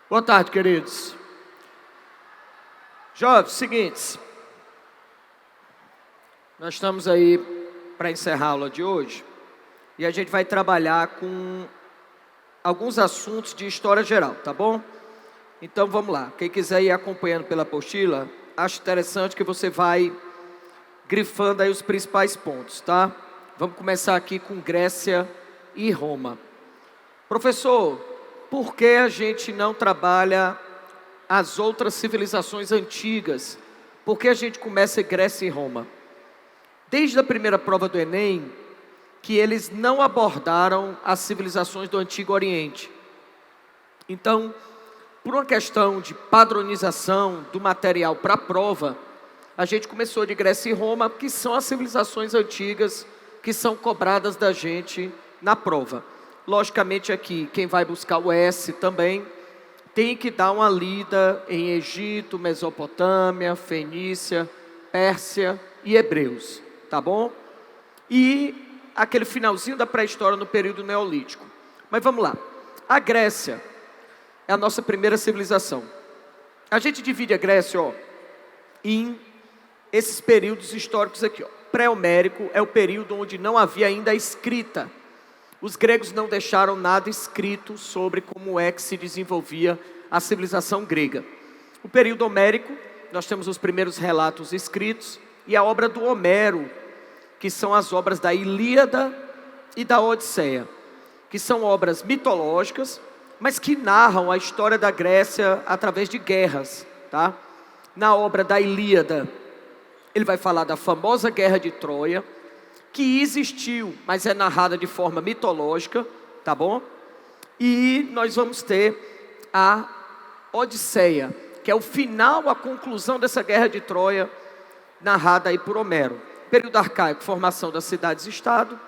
Boa tarde, queridos. Jovens, seguintes, nós estamos aí para encerrar a aula de hoje e a gente vai trabalhar com alguns assuntos de história geral, tá bom? Então vamos lá, quem quiser ir acompanhando pela apostila, acho interessante que você vai grifando aí os principais pontos, tá? Vamos começar aqui com Grécia e Roma. Professor, por que a gente não trabalha as outras civilizações antigas? Por que a gente começa em Grécia e Roma? Desde a primeira prova do Enem, que eles não abordaram as civilizações do Antigo Oriente. Então, por uma questão de padronização do material para a prova, a gente começou de Grécia e Roma, que são as civilizações antigas que são cobradas da gente na prova. Logicamente aqui, quem vai buscar o S também, tem que dar uma lida em Egito, Mesopotâmia, Fenícia, Pérsia e Hebreus, tá bom? E aquele finalzinho da pré-história no período neolítico. Mas vamos lá, a Grécia é a nossa primeira civilização. A gente divide a Grécia, em esses períodos históricos aqui, Pré-homérico é o período onde não havia ainda a escrita. Os gregos não deixaram nada escrito sobre como é que se desenvolvia a civilização grega. O período homérico, nós temos os primeiros relatos escritos e a obra do Homero, que são as obras da Ilíada e da Odisseia, que são obras mitológicas, mas que narram a história da Grécia através de guerras, tá? Na obra da Ilíada, ele vai falar da famosa guerra de Troia, que existiu, mas é narrada de forma mitológica, tá bom? E nós vamos ter a Odisseia, que é o final, a conclusão dessa guerra de Troia, narrada aí por Homero. Período arcaico, formação das cidades-estado.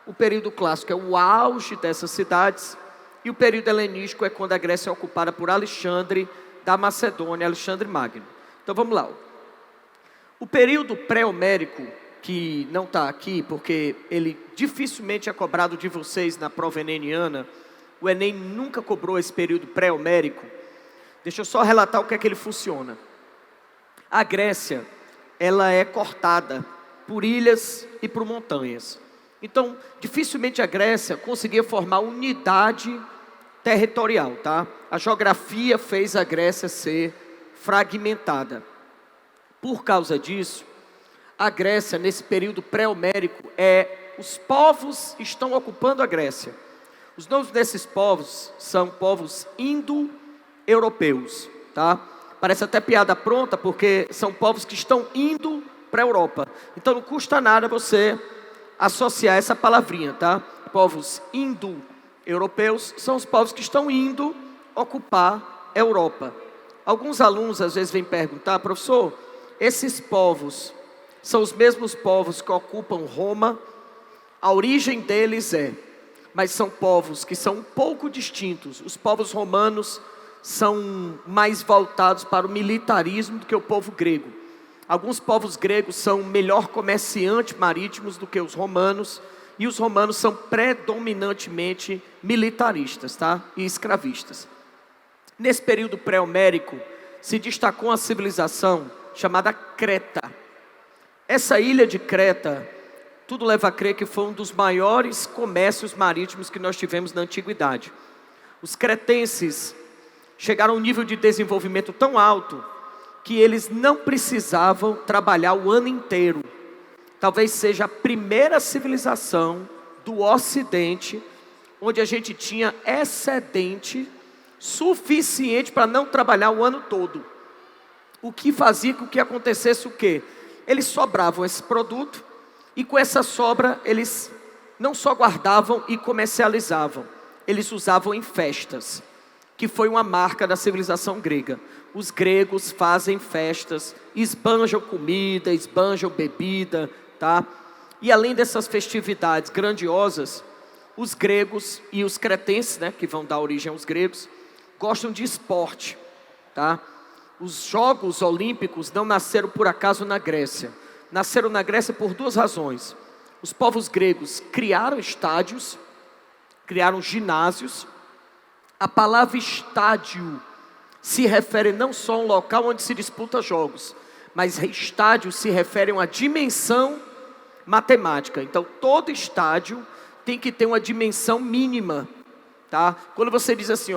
O período clássico é o auge dessas cidades. E o período helenístico é quando a Grécia é ocupada por Alexandre da Macedônia, Alexandre Magno. Então vamos lá. O período pré-homérico, que não está aqui, porque ele dificilmente é cobrado de vocês na prova eneniana. O Enem nunca cobrou esse período pré-homérico. Deixa eu só relatar o que é que ele funciona. A Grécia, ela é cortada por ilhas e por montanhas. Então, dificilmente a Grécia conseguia formar unidade territorial, tá? A geografia fez a Grécia ser fragmentada. Por causa disso, a Grécia, nesse período pré-homérico, os povos estão ocupando a Grécia. Os nomes desses povos são povos indo-europeus, tá? Parece até piada pronta, porque são povos que estão indo para a Europa. Então não custa nada você associar essa palavrinha, tá? Povos indo-europeus são os povos que estão indo ocupar a Europa. Alguns alunos às vezes vêm perguntar, professor, esses povos são os mesmos povos que ocupam Roma? A origem deles mas são povos que são um pouco distintos. Os povos romanos são mais voltados para o militarismo do que o povo grego. Alguns povos gregos são melhor comerciantes marítimos do que os romanos, e os romanos são predominantemente militaristas, tá? E escravistas. Nesse período pré-homérico, se destacou uma civilização chamada Creta. Essa ilha de Creta, tudo leva a crer que foi um dos maiores comércios marítimos que nós tivemos na antiguidade. Os cretenses chegaram a um nível de desenvolvimento tão alto que eles não precisavam trabalhar o ano inteiro. Talvez seja a primeira civilização do Ocidente onde a gente tinha excedente suficiente para não trabalhar o ano todo. O que fazia com que acontecesse o quê? Eles sobravam esse produto e com essa sobra eles não só guardavam e comercializavam, eles usavam em festas, que foi uma marca da civilização grega. Os gregos fazem festas, esbanjam comida, esbanjam bebida, tá? E além dessas festividades grandiosas, os gregos e os cretenses, né, que vão dar origem aos gregos, gostam de esporte, tá? Os Jogos Olímpicos não nasceram por acaso na Grécia. Nasceram na Grécia por duas razões. Os povos gregos criaram estádios, criaram ginásios. A palavra estádio se refere não só a um local onde se disputa jogos, mas estádio se refere a uma dimensão matemática. Então, todo estádio tem que ter uma dimensão mínima, tá? Quando você diz assim,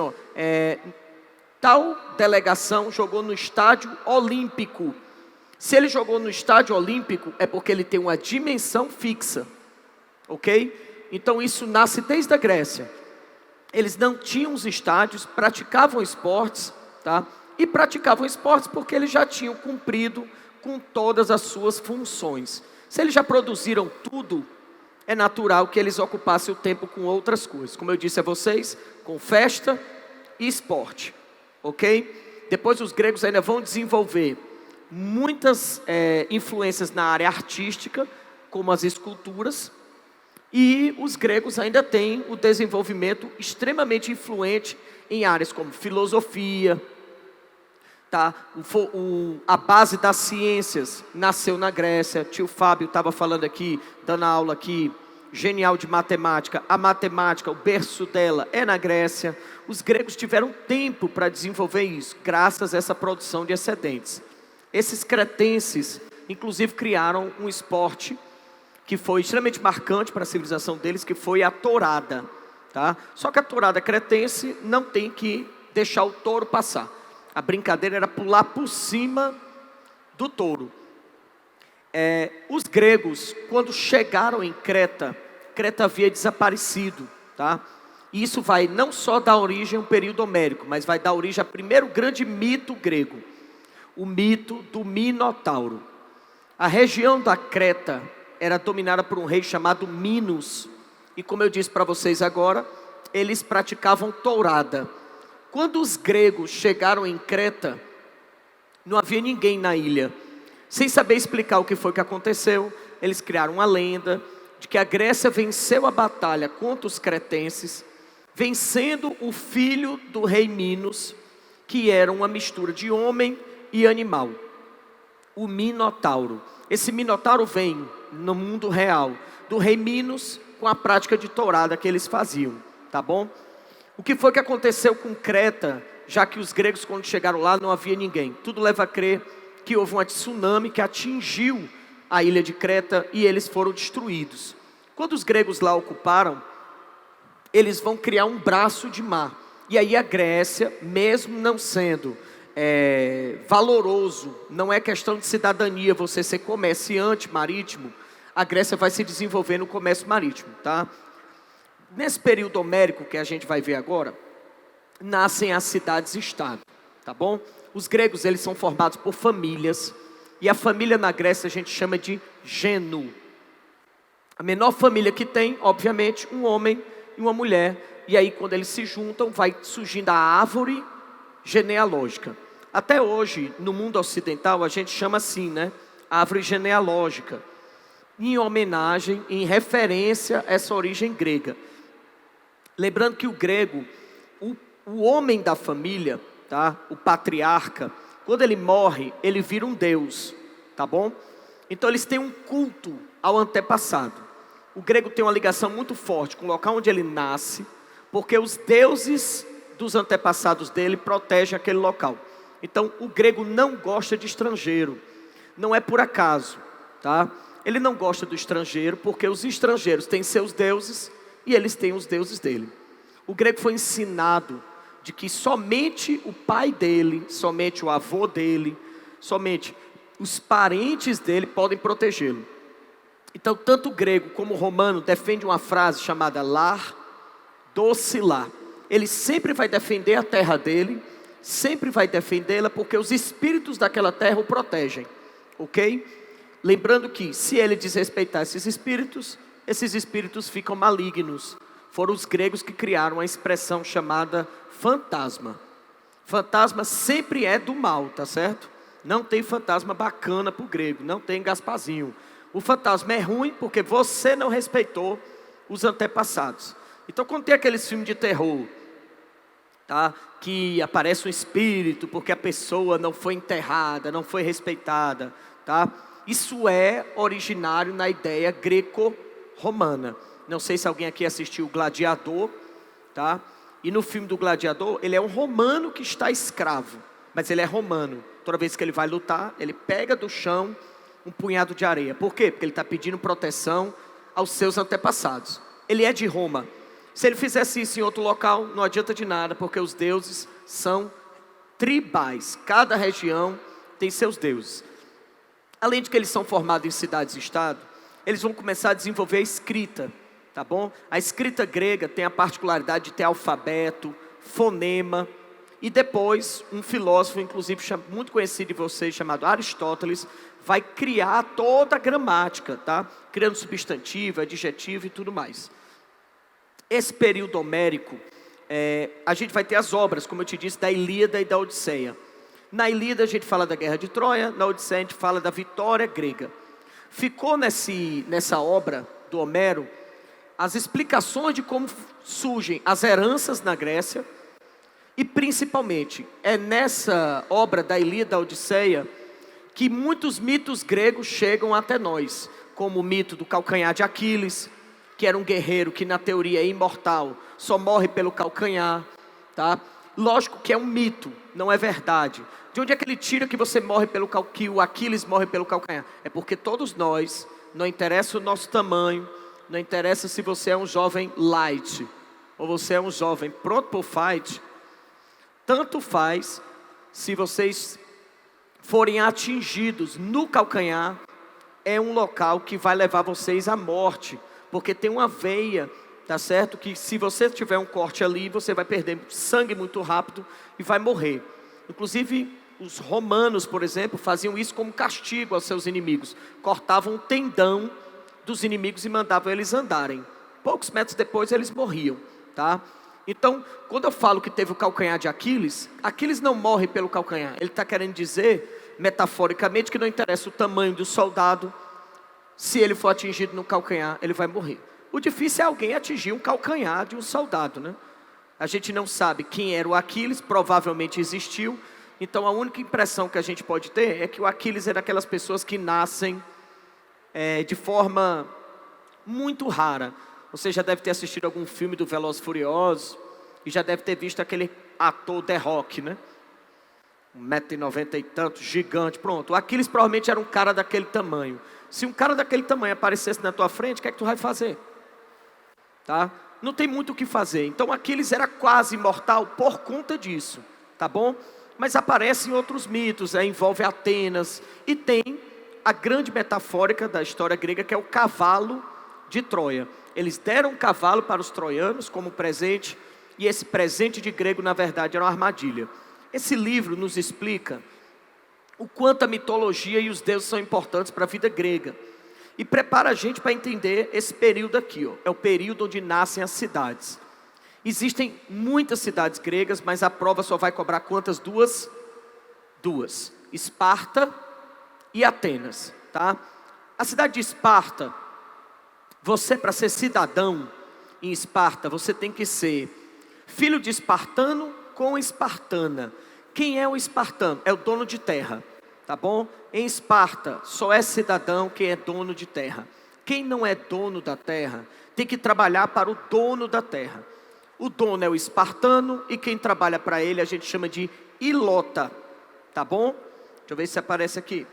tal delegação jogou no estádio olímpico. Se ele jogou no estádio olímpico, é porque ele tem uma dimensão fixa, ok? Então, isso nasce desde a Grécia. Eles não tinham os estádios, praticavam esportes, tá? E praticavam esportes porque eles já tinham cumprido com todas as suas funções. Se eles já produziram tudo, é natural que eles ocupassem o tempo com outras coisas. Como eu disse a vocês, com festa e esporte, ok? Depois os gregos ainda vão desenvolver muitas influências na área artística, como as esculturas. E os gregos ainda têm o desenvolvimento extremamente influente em áreas como filosofia, tá? A base das ciências nasceu na Grécia. Tio Fábio estava falando aqui, dando aula aqui, genial de matemática. A matemática, o berço dela é na Grécia. Os gregos tiveram tempo para desenvolver isso, graças a essa produção de excedentes. Esses cretenses, inclusive, criaram um esporte que foi extremamente marcante para a civilização deles, que foi a tourada, tá? Só que a tourada cretense não tem que deixar o touro passar. A brincadeira era pular por cima do touro. Os gregos, quando chegaram em Creta, Creta havia desaparecido, tá? E isso vai não só dar origem a um período homérico, mas vai dar origem ao primeiro grande mito grego, o mito do Minotauro. A região da Creta era dominada por um rei chamado Minos. E como eu disse para vocês agora, eles praticavam tourada. Quando os gregos chegaram em Creta, não havia ninguém na ilha. Sem saber explicar o que foi que aconteceu, eles criaram uma lenda de que a Grécia venceu a batalha contra os cretenses, vencendo o filho do rei Minos, que era uma mistura de homem e animal, o Minotauro. Esse Minotauro vem no mundo real do rei Minos com a prática de tourada que eles faziam, tá bom? O que foi que aconteceu com Creta, já que os gregos quando chegaram lá não havia ninguém? Tudo leva a crer que houve um tsunami que atingiu a ilha de Creta e eles foram destruídos. Quando os gregos lá ocuparam, eles vão criar um braço de mar. E aí a Grécia, mesmo não sendo valoroso, não é questão de cidadania, você ser comerciante marítimo, a Grécia vai se desenvolver no comércio marítimo, tá? Nesse período homérico que a gente vai ver agora, nascem as cidades-estado, tá bom? Os gregos, eles são formados por famílias, e a família na Grécia a gente chama de gênero. A menor família que tem, obviamente, um homem e uma mulher, e aí quando eles se juntam, vai surgindo a árvore genealógica. Até hoje, no mundo ocidental, a gente chama assim, né? Árvore genealógica, em homenagem, em referência a essa origem grega. Lembrando que o grego, o homem da família, tá? O patriarca, quando ele morre, ele vira um deus, tá bom? Então eles têm um culto ao antepassado. O grego tem uma ligação muito forte com o local onde ele nasce, porque os deuses dos antepassados dele protegem aquele local. Então o grego não gosta de estrangeiro, não é por acaso, tá? Ele não gosta do estrangeiro porque os estrangeiros têm seus deuses e eles têm os deuses dele. O grego foi ensinado de que somente o pai dele, somente o avô dele, somente os parentes dele podem protegê-lo. Então tanto o grego como o romano defende uma frase chamada lar, doce lar. Ele sempre vai defender a terra dele, sempre vai defendê-la porque os espíritos daquela terra o protegem, ok? Lembrando que se ele desrespeitar esses espíritos ficam malignos. Foram os gregos que criaram a expressão chamada fantasma. Fantasma sempre é do mal, tá certo? Não tem fantasma bacana para o grego, não tem Gasparzinho. O fantasma é ruim porque você não respeitou os antepassados. Então quando tem aqueles filmes de terror, tá? Que aparece um espírito porque a pessoa não foi enterrada, não foi respeitada, tá? Isso é originário na ideia greco-romana. Não sei se alguém aqui assistiu o Gladiador, tá? E no filme do Gladiador, ele é um romano que está escravo, mas ele é romano. Toda vez que ele vai lutar, ele pega do chão um punhado de areia. Por quê? Porque ele está pedindo proteção aos seus antepassados. Ele é de Roma. Se ele fizesse isso em outro local, não adianta de nada, porque os deuses são tribais. Cada região tem seus deuses. Além de que eles são formados em cidades e estado, eles vão começar a desenvolver a escrita, tá bom? A escrita grega tem a particularidade de ter alfabeto, fonema, e depois um filósofo, inclusive muito conhecido de vocês, chamado Aristóteles, vai criar toda a gramática, tá? Criando substantivo, adjetivo e tudo mais. Esse período homérico, a gente vai ter as obras, como eu te disse, da Ilíada e da Odisseia. Na Ilíada a gente fala da guerra de Troia, na Odisseia a gente fala da vitória grega. Ficou nessa obra do Homero as explicações de como surgem as heranças na Grécia, e principalmente é nessa obra da Ilíada e da Odisseia que muitos mitos gregos chegam até nós, como o mito do calcanhar de Aquiles, que era um guerreiro que na teoria é imortal, só morre pelo calcanhar, tá? Lógico que é um mito, não é verdade. De onde é que ele tira que você morre que o Aquiles morre pelo calcanhar? É porque todos nós, não interessa o nosso tamanho, não interessa se você é um jovem light, ou você é um jovem pronto para o fight, tanto faz se vocês forem atingidos no calcanhar, é um local que vai levar vocês à morte, porque tem uma veia, tá certo? Que se você tiver um corte ali, você vai perder sangue muito rápido e vai morrer. Inclusive, os romanos, por exemplo, faziam isso como castigo aos seus inimigos. Cortavam o tendão dos inimigos e mandavam eles andarem. Poucos metros depois eles morriam, tá? Então, quando eu falo que teve o calcanhar de Aquiles, Aquiles não morre pelo calcanhar. Ele está querendo dizer, metaforicamente, que não interessa o tamanho do soldado, se ele for atingido no calcanhar, ele vai morrer. O difícil é alguém atingir um calcanhar de um soldado, né? A gente não sabe quem era o Aquiles, provavelmente existiu. Então a única impressão que a gente pode ter é que o Aquiles é daquelas pessoas que nascem de forma muito rara. Você já deve ter assistido algum filme do Velozes e Furiosos e já deve ter visto aquele ator The Rock, né? 1,90 m e tanto, gigante, pronto. O Aquiles provavelmente era um cara daquele tamanho. Se um cara daquele tamanho aparecesse na tua frente, o que é que tu vai fazer? Tá? Não tem muito o que fazer. Então Aquiles era quase imortal por conta disso, tá bom? Mas aparece em outros mitos, envolve Atenas, e tem a grande metafórica da história grega, que é o cavalo de Troia. Eles deram um cavalo para os troianos como presente, e esse presente de grego, na verdade, era uma armadilha. Esse livro nos explica o quanto a mitologia e os deuses são importantes para a vida grega, e prepara a gente para entender esse período aqui, ó. É o período onde nascem as cidades. Existem muitas cidades gregas, mas a prova só vai cobrar quantas? Duas. Esparta e Atenas, tá? A cidade de Esparta, você, para ser cidadão em Esparta, você tem que ser filho de espartano com espartana. Quem é o espartano? É o dono de terra, tá bom? Em Esparta, só é cidadão quem é dono de terra. Quem não é dono da terra, tem que trabalhar para o dono da terra. O dono é o espartano e quem trabalha para ele a gente chama de ilota, tá bom? Deixa eu ver se aparece aqui.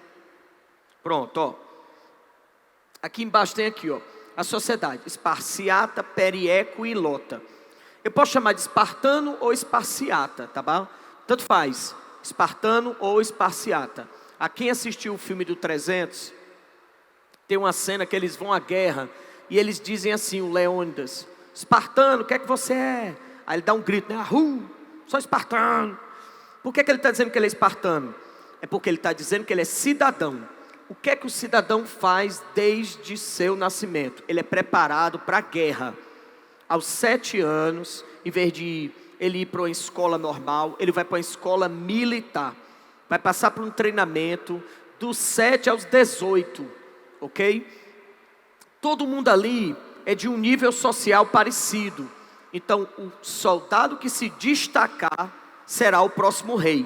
Pronto, ó. Aqui embaixo tem aqui, ó, a sociedade, esparciata, perieco e ilota. Eu posso chamar de espartano ou esparciata, tá bom? Tanto faz, espartano ou esparciata. A quem assistiu o filme do 300, tem uma cena que eles vão à guerra e eles dizem assim, o Leônidas: espartano, o que é que você é? Aí ele dá um grito, né? Sou espartano. Por que ele está dizendo que ele é espartano? É porque ele está dizendo que ele é cidadão. O que é que o cidadão faz desde seu nascimento? Ele é preparado para a guerra. Aos 7 anos, em vez de ele ir para uma escola normal, ele vai para uma escola militar. Vai passar por um treinamento dos 7 aos 18, ok? Todo mundo ali é de um nível social parecido. Então, o soldado que se destacar será o próximo rei.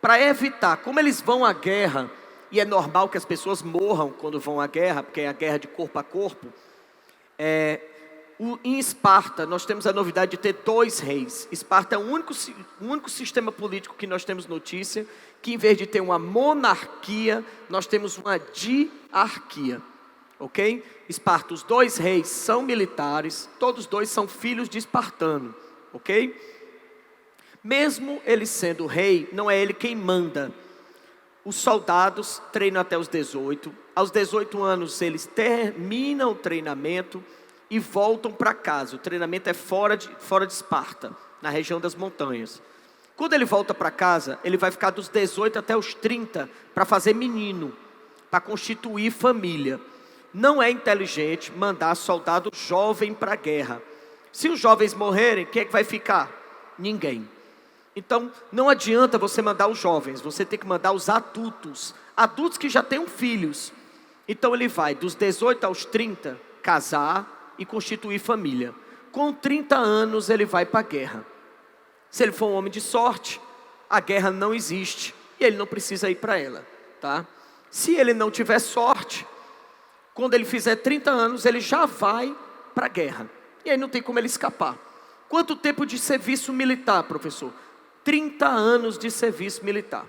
Para evitar, como eles vão à guerra, e é normal que as pessoas morram quando vão à guerra, porque é a guerra de corpo a corpo, Em Esparta, nós temos a novidade de ter 2 reis. Esparta é o único sistema político que nós temos notícia, que em vez de ter uma monarquia, nós temos uma diarquia. Ok? Esparta, os 2 reis são militares, todos 2 são filhos de espartano. Ok? Mesmo ele sendo rei, não é ele quem manda. Os soldados treinam até os 18. Aos 18 anos, eles terminam o treinamento e voltam para casa. O treinamento é fora de Esparta, na região das montanhas. Quando ele volta para casa, ele vai ficar dos 18 até os 30 para fazer menino, para constituir família. Não é inteligente mandar soldado jovem para a guerra. Se os jovens morrerem, quem é que vai ficar? Ninguém. Então, não adianta você mandar os jovens, você tem que mandar os adultos. Adultos que já tenham filhos. Então ele vai dos 18 aos 30 casar e constituir família. Com 30 anos ele vai para a guerra. Se ele for um homem de sorte, a guerra não existe e ele não precisa ir para ela, tá? Se ele não tiver sorte, quando ele fizer 30 anos, ele já vai para a guerra. E aí não tem como ele escapar. Quanto tempo de serviço militar, professor? 30 anos de serviço militar.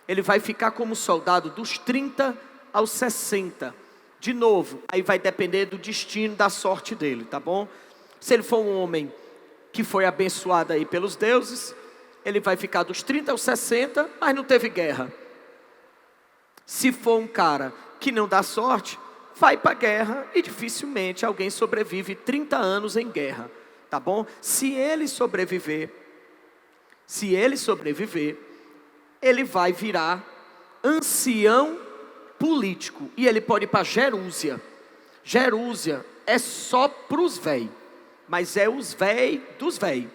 Ele vai ficar como soldado dos 30 aos 60. De novo, aí vai depender do destino, da sorte dele, tá bom? Se ele for um homem que foi abençoado aí pelos deuses, ele vai ficar dos 30 aos 60, mas não teve guerra. Se for um cara que não dá sorte, vai para a guerra e dificilmente alguém sobrevive 30 anos em guerra, tá bom? Se ele sobreviver, ele vai virar ancião político e ele pode ir para Jerúsia. Jerúsia é só para os véi, mas é os véi dos véi,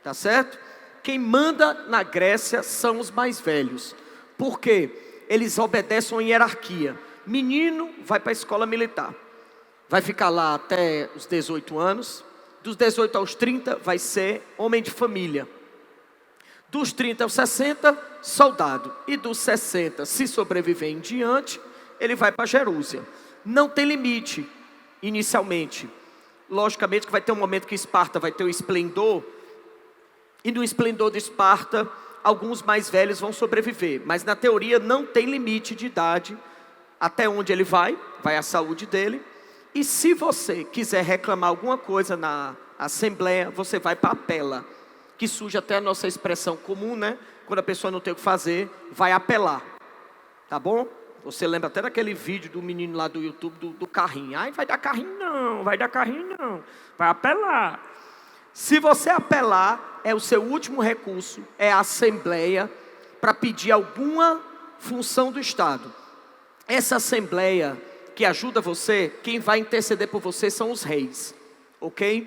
tá certo? Quem manda na Grécia são os mais velhos, porque eles obedecem uma hierarquia. Menino vai para a escola militar, vai ficar lá até os 18 anos, dos 18 aos 30 vai ser homem de família, dos 30 aos 60, soldado, e dos 60, se sobreviver em diante, ele vai para Jerúsia. Não tem limite, inicialmente. Logicamente que vai ter um momento que Esparta vai ter o esplendor, e no esplendor de Esparta, alguns mais velhos vão sobreviver, mas na teoria não tem limite de idade, até onde ele vai a saúde dele, e se você quiser reclamar alguma coisa na assembleia, você vai para a apela, que surge até a nossa expressão comum, né? Quando a pessoa não tem o que fazer, vai apelar, tá bom? Você lembra até daquele vídeo do menino lá do YouTube, do carrinho. Ai, vai dar carrinho não, vai apelar. Se você apelar, é o seu último recurso, é a assembleia, para pedir alguma função do Estado. Essa assembleia que ajuda você, quem vai interceder por você são os reis, ok?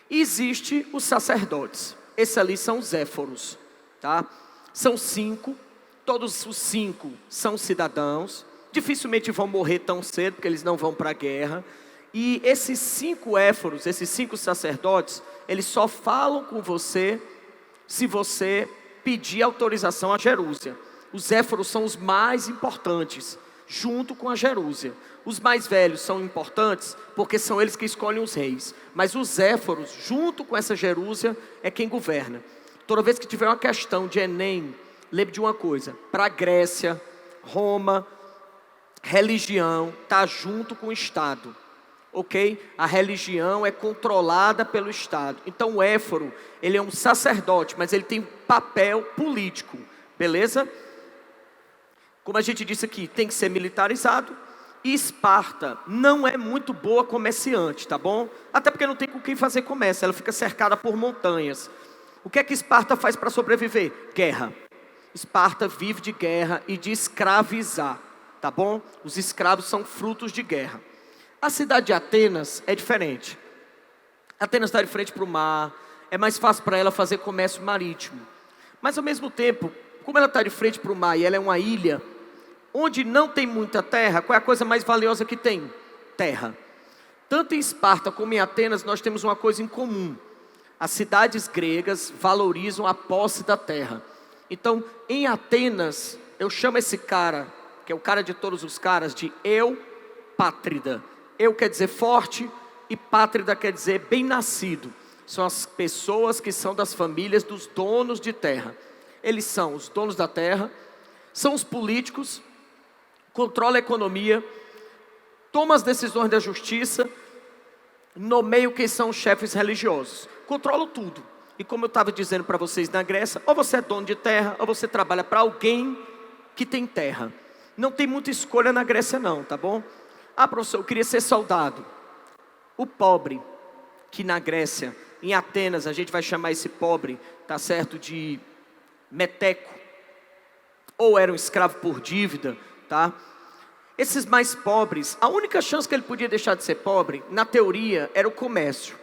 Existe os sacerdotes, esses ali são os éforos, tá? São 5, todos os 5 são cidadãos, dificilmente vão morrer tão cedo, porque eles não vão para a guerra. E esses 5 éforos, esses 5 sacerdotes, eles só falam com você se você pedir autorização a Jerúsia. Os éforos são os mais importantes, junto com a Jerúsia. Os mais velhos são importantes porque são eles que escolhem os reis. Mas os éforos, junto com essa Jerúsia, é quem governa. Toda vez que tiver uma questão de Enem, lembre de uma coisa: para a Grécia, Roma, religião está junto com o Estado. Ok? A religião é controlada pelo Estado. Então o éforo, ele é um sacerdote, mas ele tem papel político. Beleza? Como a gente disse aqui, tem que ser militarizado. E Esparta não é muito boa comerciante, tá bom? Até porque não tem com quem fazer comércio, ela fica cercada por montanhas. O que é que Esparta faz para sobreviver? Guerra. Esparta vive de guerra e de escravizar, tá bom? Os escravos são frutos de guerra. A cidade de Atenas é diferente. Atenas está de frente para o mar, é mais fácil para ela fazer comércio marítimo. Mas ao mesmo tempo, como ela está de frente para o mar e ela é uma ilha, onde não tem muita terra, qual é a coisa mais valiosa que tem? Terra. Tanto em Esparta como em Atenas nós temos uma coisa em comum. As cidades gregas valorizam a posse da terra. Então, em Atenas, eu chamo esse cara, que é o cara de todos os caras, de Eupátrida. Eu quer dizer forte, e pátrida quer dizer bem-nascido. São as pessoas que são das famílias dos donos de terra. Eles são os donos da terra, são os políticos, controlam a economia, tomam as decisões da justiça, nomeiam quem são os chefes religiosos, controlam tudo. E como eu estava dizendo para vocês na Grécia, ou você é dono de terra, ou você trabalha para alguém que tem terra. Não tem muita escolha na Grécia não, tá bom? Ah, professor, eu queria ser soldado. O pobre, que na Grécia, em Atenas, a gente vai chamar esse pobre, tá certo, de meteco, ou era um escravo por dívida, tá? Esses mais pobres, a única chance que ele podia deixar de ser pobre, na teoria, era o comércio.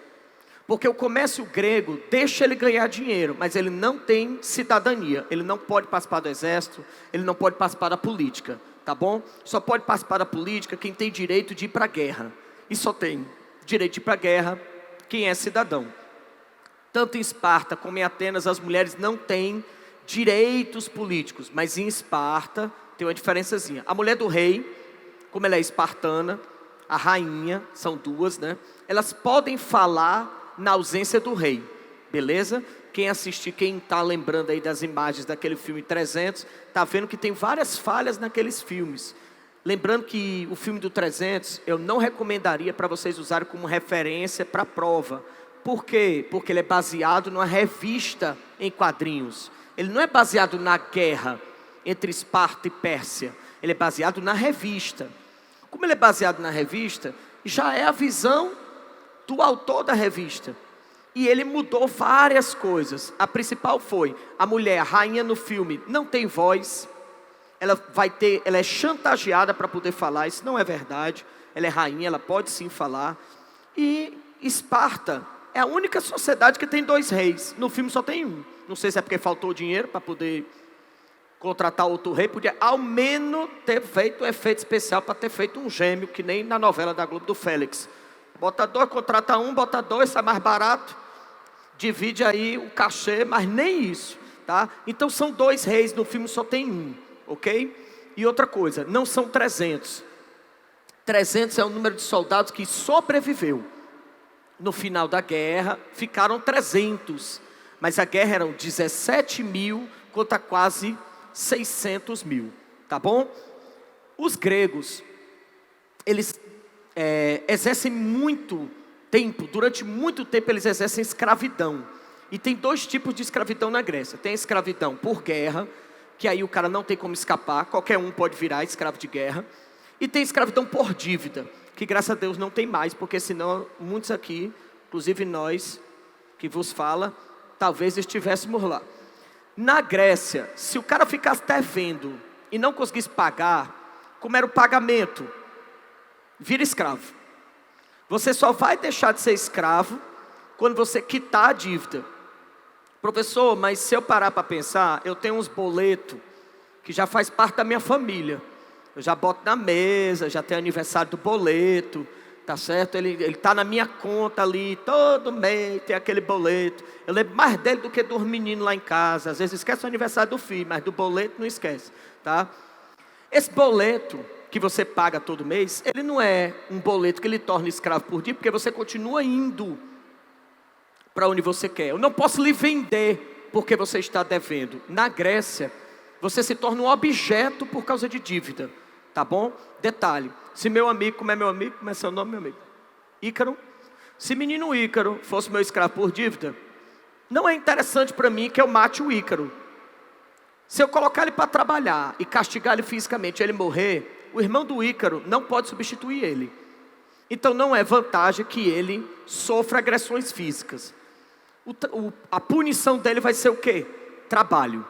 Porque o comércio grego deixa ele ganhar dinheiro, mas ele não tem cidadania. Ele não pode participar do exército, ele não pode participar da política, tá bom? Só pode participar da política quem tem direito de ir para a guerra. E só tem direito de ir para a guerra quem é cidadão. Tanto em Esparta como em Atenas, as mulheres não têm direitos políticos. Mas em Esparta tem uma diferençazinha. A mulher do rei, como ela é espartana, a rainha, são duas, né? Elas podem falar na ausência do rei, beleza? Quem assistir, quem está lembrando aí das imagens daquele filme 300, está vendo que tem várias falhas naqueles filmes. Lembrando que o filme do 300, eu não recomendaria para vocês usarem como referência para a prova. Por quê? Porque ele é baseado numa revista em quadrinhos. Ele não é baseado na guerra entre Esparta e Pérsia. Ele é baseado na revista. Como ele é baseado na revista, já é a visão do autor da revista. E ele mudou várias coisas. A principal foi, a mulher, a rainha no filme, não tem voz. Ela é chantageada para poder falar. Isso não é verdade. Ela é rainha, ela pode sim falar. E Esparta é a única sociedade que tem 2 reis. No filme só tem um. Não sei se é porque faltou dinheiro para poder contratar outro rei. Podia ao menos ter feito um efeito especial para ter feito um gêmeo, que nem na novela da Globo do Félix. Bota 2, contrata um, bota 2, sai mais barato. Divide aí o cachê, mas nem isso, tá? Então são 2 reis, no filme só tem um, ok? E outra coisa, não são 300. 300 é o número de soldados que sobreviveu. No final da guerra, ficaram 300. Mas a guerra eram 17 mil contra quase 600 mil, tá bom? Os gregos, eles exercem muito tempo, durante muito tempo eles exercem escravidão. E tem 2 tipos de escravidão na Grécia. Tem a escravidão por guerra, que aí o cara não tem como escapar, qualquer um pode virar escravo de guerra. E tem escravidão por dívida, que graças a Deus não tem mais, porque senão muitos aqui, inclusive nós que vos fala, talvez estivéssemos lá. Na Grécia, se o cara ficasse devendo e não conseguisse pagar, como era o pagamento? Vira escravo. Você só vai deixar de ser escravo quando você quitar a dívida. Professor, mas se eu parar para pensar, eu tenho uns boletos que já faz parte da minha família. Eu já boto na mesa, já tem aniversário do boleto, tá certo? Ele está na minha conta ali, todo mês tem aquele boleto. Eu lembro mais dele do que dos meninos lá em casa. Às vezes esquece o aniversário do filho, mas do boleto não esquece, tá? Esse boleto que você paga todo mês, ele não é um boleto que lhe torna escravo por dia, porque você continua indo para onde você quer. Eu não posso lhe vender porque você está devendo. Na Grécia, você se torna um objeto por causa de dívida, tá bom? Detalhe, se meu amigo, como é seu nome, meu amigo? Ícaro. Se menino Ícaro fosse meu escravo por dívida, não é interessante para mim que eu mate o Ícaro. Se eu colocar ele para trabalhar e castigar ele fisicamente e ele morrer, o irmão do Ícaro não pode substituir ele. Então não é vantagem que ele sofra agressões físicas. A punição dele vai ser o quê? Trabalho.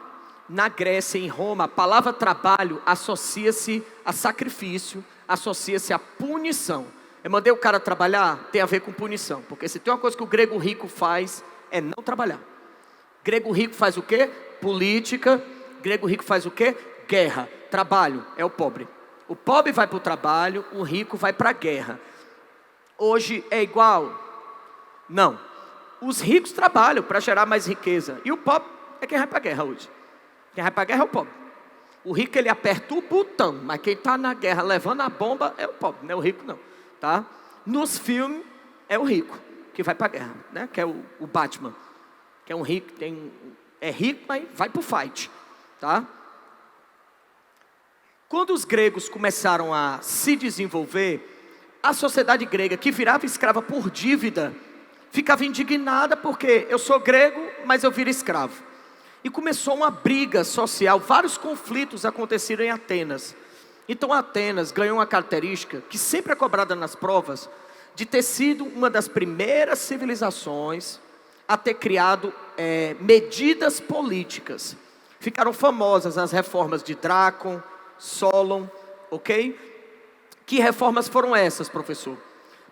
Na Grécia, em Roma, a palavra trabalho associa-se a sacrifício, associa-se a punição. Eu mandei o cara trabalhar, tem a ver com punição. Porque se tem uma coisa que o grego rico faz, é não trabalhar. Grego rico faz o quê? Política. Grego rico faz o quê? Guerra. Trabalho é o pobre. O pobre vai para o trabalho, o rico vai para a guerra. Hoje é igual? Não. Os ricos trabalham para gerar mais riqueza. E o pobre é quem vai para a guerra hoje. Quem vai para a guerra é o pobre. O rico ele aperta o botão, mas quem está na guerra levando a bomba é o pobre, não é o rico não. Tá? Nos filmes é o rico que vai para a guerra, né? Que é o Batman, que é um rico, é rico, mas vai para o fight, tá? Quando os gregos começaram a se desenvolver, a sociedade grega, que virava escrava por dívida, ficava indignada porque eu sou grego, mas eu viro escravo. E começou uma briga social, vários conflitos aconteceram em Atenas. Então Atenas ganhou uma característica que sempre é cobrada nas provas, de ter sido uma das primeiras civilizações a ter criado medidas políticas. Ficaram famosas as reformas de Drácon, Solon, ok? Que reformas foram essas, professor?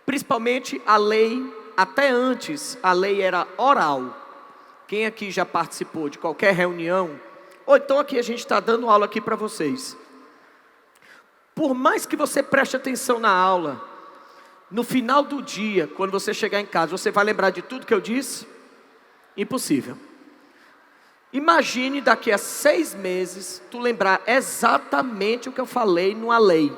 Principalmente a lei, até antes, a lei era oral. Quem aqui já participou de qualquer reunião? Ou então aqui a gente está dando aula aqui para vocês. Por mais que você preste atenção na aula, no final do dia, quando você chegar em casa, você vai lembrar de tudo que eu disse? Impossível. Imagine daqui a 6 meses, tu lembrar exatamente o que eu falei numa lei.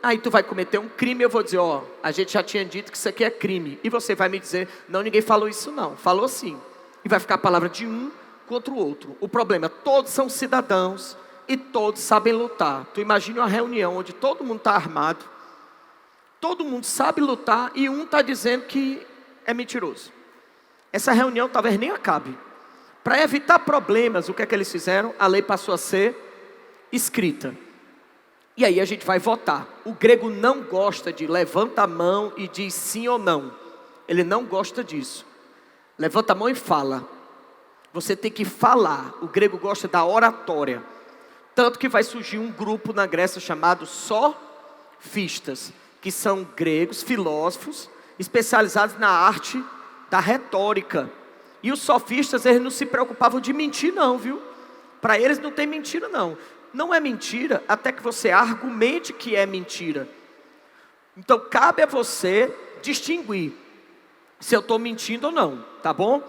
Aí tu vai cometer um crime, eu vou dizer, ó, a gente já tinha dito que isso aqui é crime. E você vai me dizer, não, ninguém falou isso não, falou sim. E vai ficar a palavra de um contra o outro. O problema é, todos são cidadãos e todos sabem lutar. Tu imagina uma reunião onde todo mundo está armado, todo mundo sabe lutar e um está dizendo que é mentiroso. Essa reunião talvez nem acabe. Para evitar problemas, o que é que eles fizeram? A lei passou a ser escrita. E aí a gente vai votar. O grego não gosta de levanta a mão e diz sim ou não. Ele não gosta disso. Levanta a mão e fala. Você tem que falar. O grego gosta da oratória. Tanto que vai surgir um grupo na Grécia chamado sofistas, que são gregos, filósofos, especializados na arte da retórica. E os sofistas, eles não se preocupavam de mentir não, viu? Para eles não tem mentira não. Não é mentira até que você argumente que é mentira. Então cabe a você distinguir se eu estou mentindo ou não, tá bom?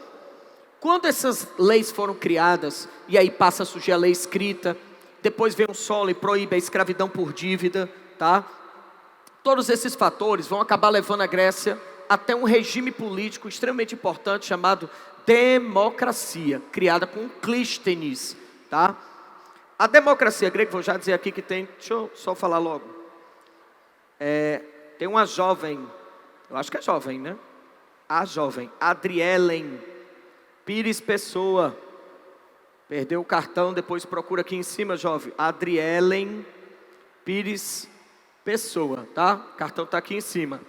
Quando essas leis foram criadas, e aí passa a surgir a lei escrita, depois vem o solo e proíbe a escravidão por dívida, tá? Todos esses fatores vão acabar levando a Grécia até um regime político extremamente importante chamado democracia, criada com Clístenes, tá? A democracia grega, vou já dizer aqui que tem, deixa eu só falar logo. Tem uma jovem, eu acho que é jovem, né? A jovem, Adrielen Pires Pessoa. Perdeu o cartão, depois procura aqui em cima, jovem. Adrielen Pires Pessoa, tá? O cartão está aqui em cima.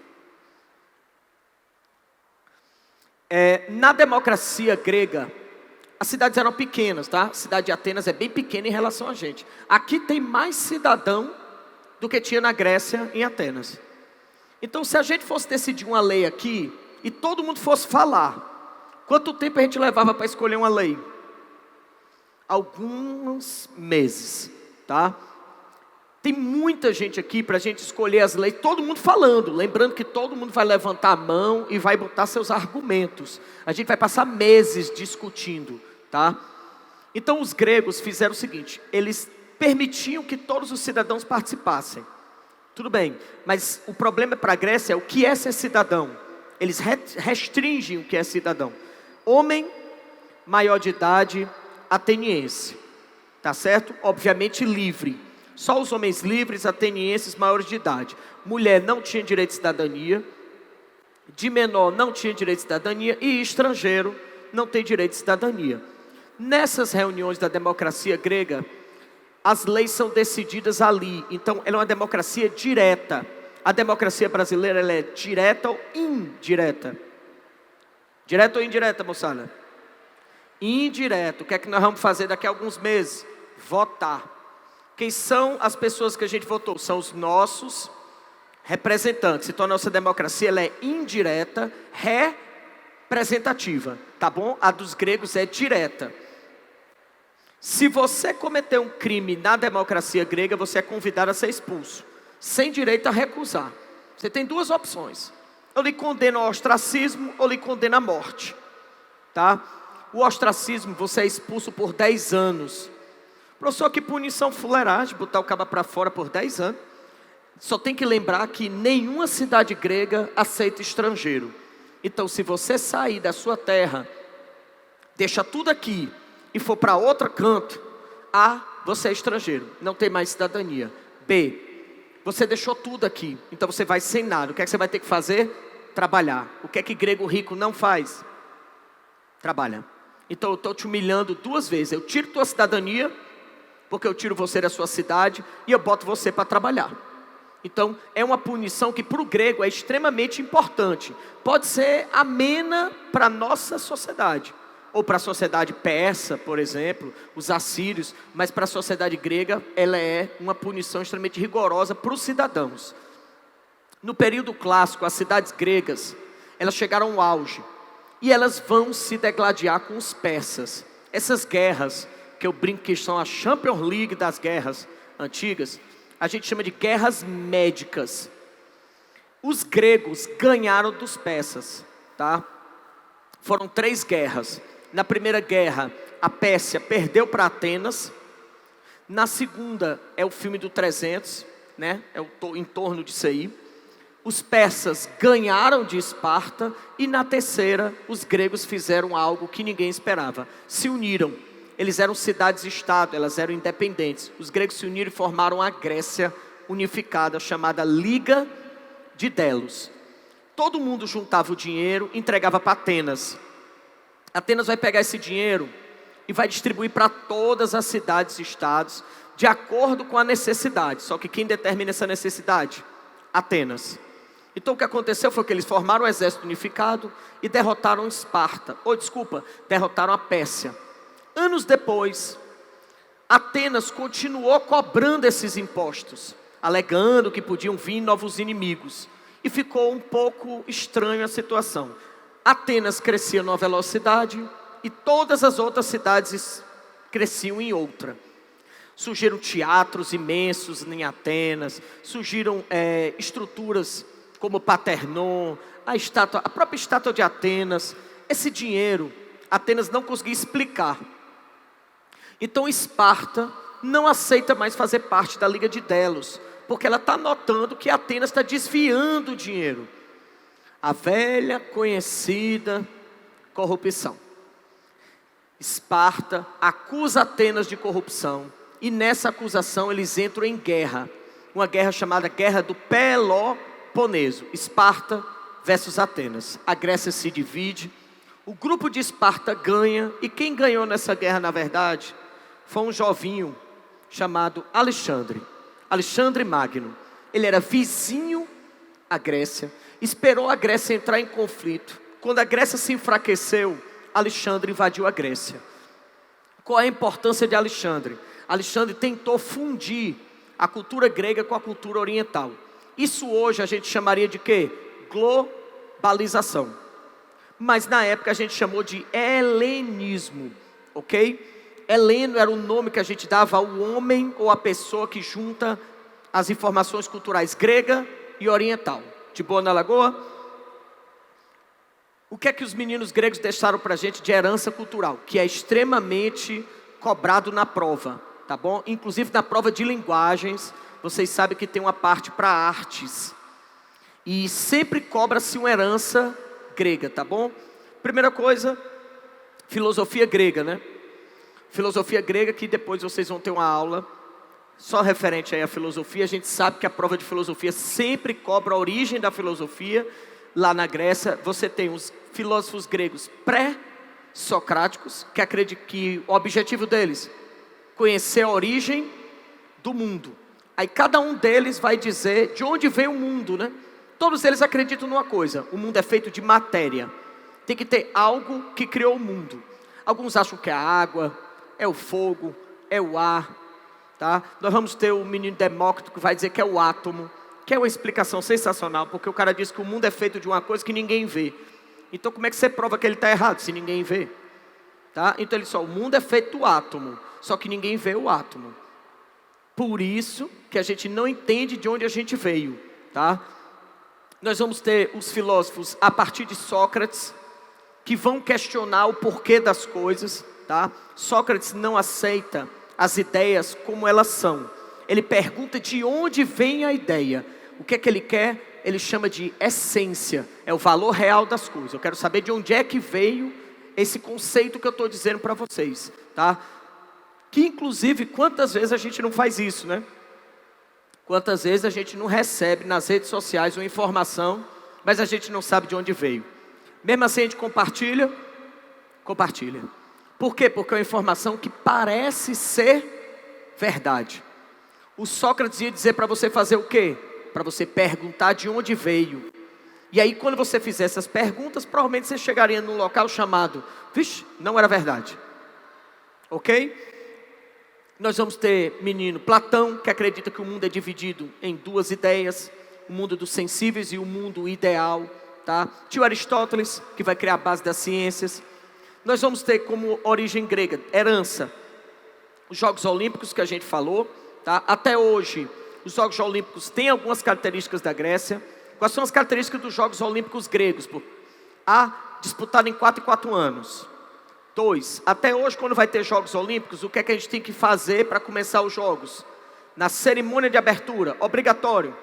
Na democracia grega, as cidades eram pequenas, tá? A cidade de Atenas é bem pequena em relação a gente. Aqui tem mais cidadão do que tinha na Grécia, em Atenas. Então, se a gente fosse decidir uma lei aqui, e todo mundo fosse falar, quanto tempo a gente levava para escolher uma lei? Alguns meses, tá? Tem muita gente aqui para a gente escolher as leis, todo mundo falando, lembrando que todo mundo vai levantar a mão e vai botar seus argumentos. A gente vai passar meses discutindo, tá? Então os gregos fizeram o seguinte, eles permitiam que todos os cidadãos participassem. Tudo bem, mas o problema para a Grécia é o que é ser cidadão. Eles restringem o que é cidadão. Homem, maior de idade, ateniense, tá certo? Obviamente livre. Só os homens livres, atenienses, maiores de idade. Mulher não tinha direito de cidadania, de menor não tinha direito de cidadania e estrangeiro não tem direito de cidadania. Nessas reuniões da democracia grega, as leis são decididas ali. Então, ela é uma democracia direta. A democracia brasileira, ela é direta ou indireta? Direta ou indireta, moçada? Indireta. O que é que nós vamos fazer daqui a alguns meses? Votar. Quem são as pessoas que a gente votou? São os nossos representantes. Então a nossa democracia ela é indireta, representativa, tá bom? A dos gregos é direta. Se você cometer um crime na democracia grega, você é convidado a ser expulso, sem direito a recusar. Você tem duas opções. Eu lhe condeno ao ostracismo ou lhe condeno à morte, tá? O ostracismo, você é expulso por 10 anos. Professor, que punição fuleiragem, botar o caba para fora por 10 anos. Só tem que lembrar que nenhuma cidade grega aceita estrangeiro. Então, se você sair da sua terra, deixa tudo aqui e for para outro canto, A, você é estrangeiro, não tem mais cidadania. B, você deixou tudo aqui, então você vai sem nada. O que é que você vai ter que fazer? Trabalhar. O que é que grego rico não faz? Trabalha. Então eu estou te humilhando 2 vezes. Eu tiro tua cidadania, porque eu tiro você da sua cidade, e eu boto você para trabalhar. Então é uma punição que para o grego é extremamente importante. Pode ser amena para a nossa sociedade, ou para a sociedade persa, por exemplo, os assírios, mas para a sociedade grega, ela é uma punição extremamente rigorosa para os cidadãos. No período clássico, as cidades gregas, elas chegaram ao auge, e elas vão se degladiar com os persas. Essas guerras, que eu brinco que são a Champions League das guerras antigas, a gente chama de guerras médicas. Os gregos ganharam dos persas, tá? Foram 3 guerras. Na primeira guerra, a Pérsia perdeu para Atenas. Na segunda, é o filme do 300, né? Em torno disso aí. Os persas ganharam de Esparta. E na terceira, os gregos fizeram algo que ninguém esperava. Se uniram. Eles eram cidades-estado, elas eram independentes. Os gregos se uniram e formaram a Grécia unificada, chamada Liga de Delos. Todo mundo juntava o dinheiro, entregava para Atenas. Atenas vai pegar esse dinheiro e vai distribuir para todas as cidades e estados, de acordo com a necessidade. Só que quem determina essa necessidade? Atenas. Então o que aconteceu foi que eles formaram um exército unificado e derrotaram Esparta. Derrotaram a Pérsia. Anos depois, Atenas continuou cobrando esses impostos, alegando que podiam vir novos inimigos. E ficou um pouco estranha a situação. Atenas crescia numa velocidade e todas as outras cidades cresciam em outra. Surgiram teatros imensos em Atenas, surgiram estruturas como Paternon, a própria estátua de Atenas. Esse dinheiro, Atenas não conseguia explicar. Então Esparta não aceita mais fazer parte da Liga de Delos, porque ela está notando que Atenas está desviando o dinheiro. A velha conhecida corrupção. Esparta acusa Atenas de corrupção, e nessa acusação eles entram em guerra. Uma guerra chamada Guerra do Peloponeso. Esparta versus Atenas. A Grécia se divide. O grupo de Esparta ganha, e quem ganhou nessa guerra na verdade foi um jovinho chamado Alexandre. Alexandre Magno. Ele era vizinho à Grécia, esperou a Grécia entrar em conflito. Quando a Grécia se enfraqueceu, Alexandre invadiu a Grécia. Qual é a importância de Alexandre? Alexandre tentou fundir a cultura grega com a cultura oriental. Isso hoje a gente chamaria de quê? Globalização. Mas na época a gente chamou de helenismo, ok? Heleno era o nome que a gente dava ao homem ou à pessoa que junta as informações culturais grega e oriental. De boa na lagoa? O que é que os meninos gregos deixaram para a gente de herança cultural? Que é extremamente cobrado na prova, tá bom? Inclusive na prova de linguagens, vocês sabem que tem uma parte para artes. E sempre cobra-se uma herança grega, tá bom? Primeira coisa, filosofia grega, né? Filosofia grega, que depois vocês vão ter uma aula só referente aí à filosofia. A gente sabe que a prova de filosofia sempre cobra a origem da filosofia. Lá na Grécia, você tem os filósofos gregos pré-socráticos, que acreditam que o objetivo deles, conhecer a origem do mundo. Aí cada um deles vai dizer de onde vem o mundo, né? Todos eles acreditam numa coisa: o mundo é feito de matéria. Tem que ter algo que criou o mundo. Alguns acham que é a água, é o fogo, é o ar, tá? Nós vamos ter o menino Demócrito que vai dizer que é o átomo, que é uma explicação sensacional, porque o cara diz que o mundo é feito de uma coisa que ninguém vê. Então como é que você prova que ele está errado se ninguém vê? Tá? Então ele diz: o mundo é feito do átomo, só que ninguém vê o átomo. Por isso que a gente não entende de onde a gente veio, tá? Nós vamos ter os filósofos a partir de Sócrates, que vão questionar o porquê das coisas, tá? Sócrates não aceita as ideias como elas são. Ele pergunta de onde vem a ideia. O que é que ele quer? ele chama de essência, é o valor real das coisas. Eu quero saber de onde é que veio esse conceito que eu estou dizendo para vocês, tá? Que inclusive, quantas vezes a gente não faz isso, né? Quantas vezes a gente não recebe nas redes sociais uma informação, mas a gente não sabe de onde veio. Mesmo assim a gente compartilha. Por quê? Porque é uma informação que parece ser verdade. O Sócrates ia dizer para você fazer o quê? Para você perguntar de onde veio. E aí quando você fizer essas perguntas, provavelmente você chegaria num local chamado, vixe, não era verdade. Ok? Nós vamos ter menino Platão, que acredita que o mundo é dividido em duas ideias, o mundo dos sensíveis e o mundo ideal, tá? Tio Aristóteles, que vai criar a base das ciências. Nós vamos ter como origem grega, herança, os Jogos Olímpicos que a gente falou, tá? Até hoje, os Jogos Olímpicos têm algumas características da Grécia. Quais são as características dos Jogos Olímpicos gregos? A, disputado em 4 em 4 anos. 2, até hoje quando vai ter Jogos Olímpicos, o que é que a gente tem que fazer para começar os Jogos? Na cerimônia de abertura, obrigatório,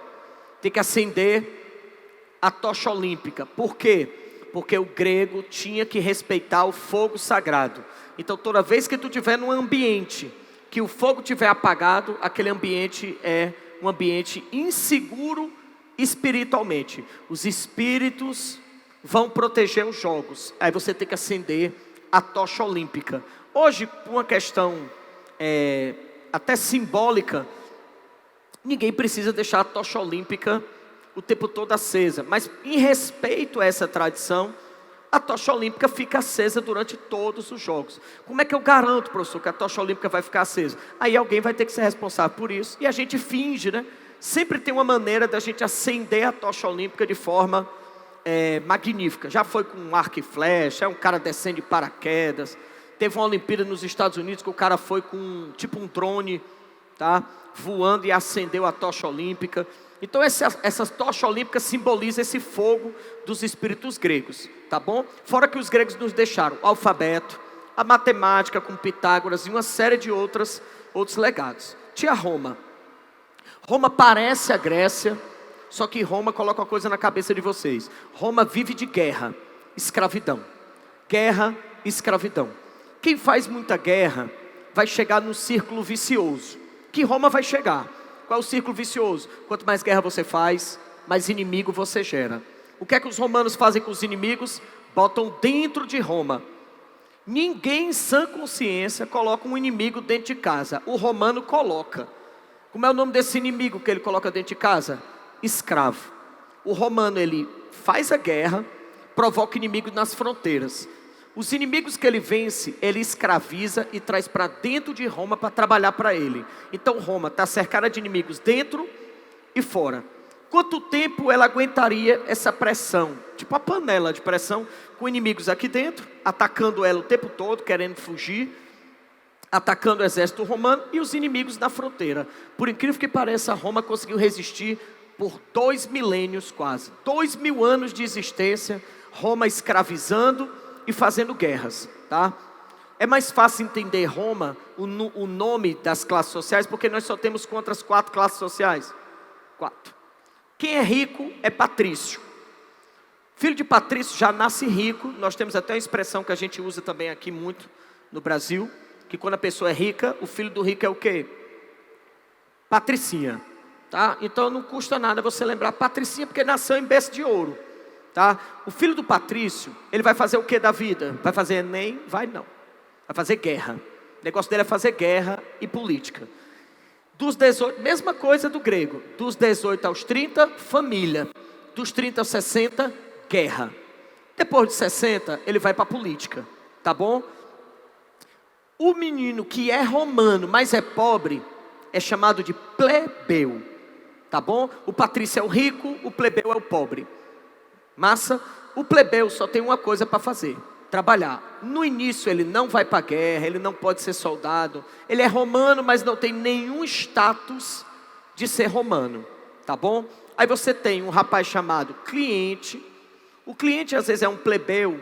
tem que acender a tocha olímpica. Por quê? Porque o grego tinha que respeitar o fogo sagrado. Então toda vez que tu estiver num ambiente que o fogo estiver apagado, aquele ambiente é um ambiente inseguro espiritualmente. Os espíritos vão proteger os jogos. Aí você tem que acender a tocha olímpica. Hoje, por uma questão até simbólica, ninguém precisa deixar a tocha olímpica o tempo todo acesa. Mas em respeito a essa tradição, a tocha olímpica fica acesa durante todos os jogos. Como é que eu garanto, professor, que a tocha olímpica vai ficar acesa? Aí alguém vai ter que ser responsável por isso. E a gente finge, né? Sempre tem uma maneira da gente acender a tocha olímpica de forma magnífica. Já foi com um arco e flecha, um cara descendo de paraquedas. Teve uma Olimpíada nos Estados Unidos que o cara foi com tipo um drone, tá? Voando e acendeu a tocha olímpica. Então essa tocha olímpica simboliza esse fogo dos espíritos gregos, tá bom? Fora que os gregos nos deixaram o alfabeto, a matemática com Pitágoras e uma série de outros legados. Tinha Roma. Roma parece a Grécia, só que Roma coloca uma coisa na cabeça de vocês. Roma vive de guerra, escravidão. Guerra, escravidão. Quem faz muita guerra vai chegar num círculo vicioso. Que Roma vai chegar. Qual é o círculo vicioso? Quanto mais guerra você faz, mais inimigo você gera. O que é que os romanos fazem com os inimigos? Botam dentro de Roma. Ninguém em sã consciência coloca um inimigo dentro de casa. O romano coloca. Como é o nome desse inimigo que ele coloca dentro de casa? Escravo. O romano, ele faz a guerra, provoca inimigos nas fronteiras. Os inimigos que ele vence, ele escraviza e traz para dentro de Roma para trabalhar para ele. Então Roma está cercada de inimigos dentro e fora. Quanto tempo ela aguentaria essa pressão? Tipo a panela de pressão, com inimigos aqui dentro, atacando ela o tempo todo, querendo fugir, atacando o exército romano e os inimigos na fronteira. Por incrível que pareça, Roma conseguiu resistir por 2 milênios quase. 2000 anos de existência, Roma escravizando e fazendo guerras, tá? É mais fácil entender Roma, o nome das classes sociais, porque nós só temos quantas 4 classes sociais? 4. Quem é rico é patrício. Filho de patrício já nasce rico. Nós temos até uma expressão que a gente usa também aqui muito no Brasil, que quando a pessoa é rica, o filho do rico é o quê? Patricinha, tá? Então não custa nada você lembrar Patricinha, porque nasceu em berço de ouro, tá? O filho do patrício, ele vai fazer o que da vida? Vai fazer Enem? Vai não. Vai fazer guerra. O negócio dele é fazer guerra e política. Dos 18, mesma coisa do grego. Dos 18 aos 30, família. Dos 30 aos 60, guerra. Depois de 60, ele vai para a política, tá bom? O menino que é romano, mas é pobre, é chamado de plebeu, tá bom? O patrício é o rico, o plebeu é o pobre. Massa? O plebeu só tem uma coisa para fazer: trabalhar. No início ele não vai para a guerra, ele não pode ser soldado. Ele é romano, mas não tem nenhum status de ser romano, tá bom? Aí você tem um rapaz chamado cliente. O cliente às vezes é um plebeu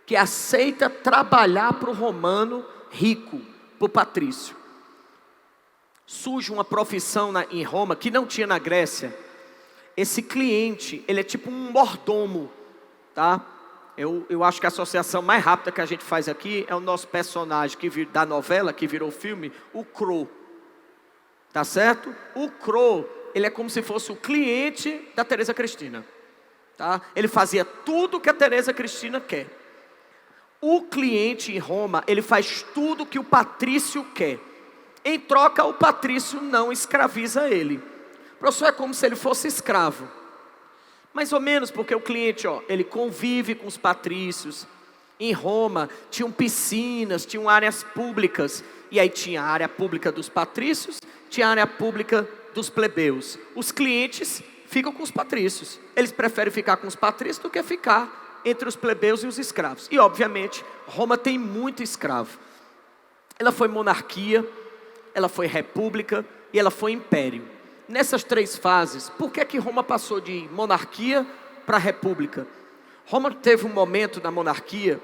que aceita trabalhar para o romano rico, para o patrício. Surge uma profissão em Roma que não tinha na Grécia. Esse cliente, ele é tipo um mordomo, tá? Eu acho que a associação mais rápida que a gente faz aqui é o nosso personagem da novela, que virou filme, o Crow. Tá certo? O Crow, ele é como se fosse o cliente da Teresa Cristina. Tá? Ele fazia tudo que a Teresa Cristina quer. O cliente em Roma, ele faz tudo que o patrício quer. Em troca, o patrício não escraviza ele. Professor, é como se ele fosse escravo. Mais ou menos, porque o cliente, ele convive com os patrícios. Em Roma, tinham piscinas, tinham áreas públicas. E aí tinha a área pública dos patrícios, tinha a área pública dos plebeus. Os clientes ficam com os patrícios. Eles preferem ficar com os patrícios do que ficar entre os plebeus e os escravos. E obviamente, Roma tem muito escravo. Ela foi monarquia, ela foi república e ela foi império. Nessas 3 fases, por que Roma passou de monarquia para república? Roma teve um momento na monarquia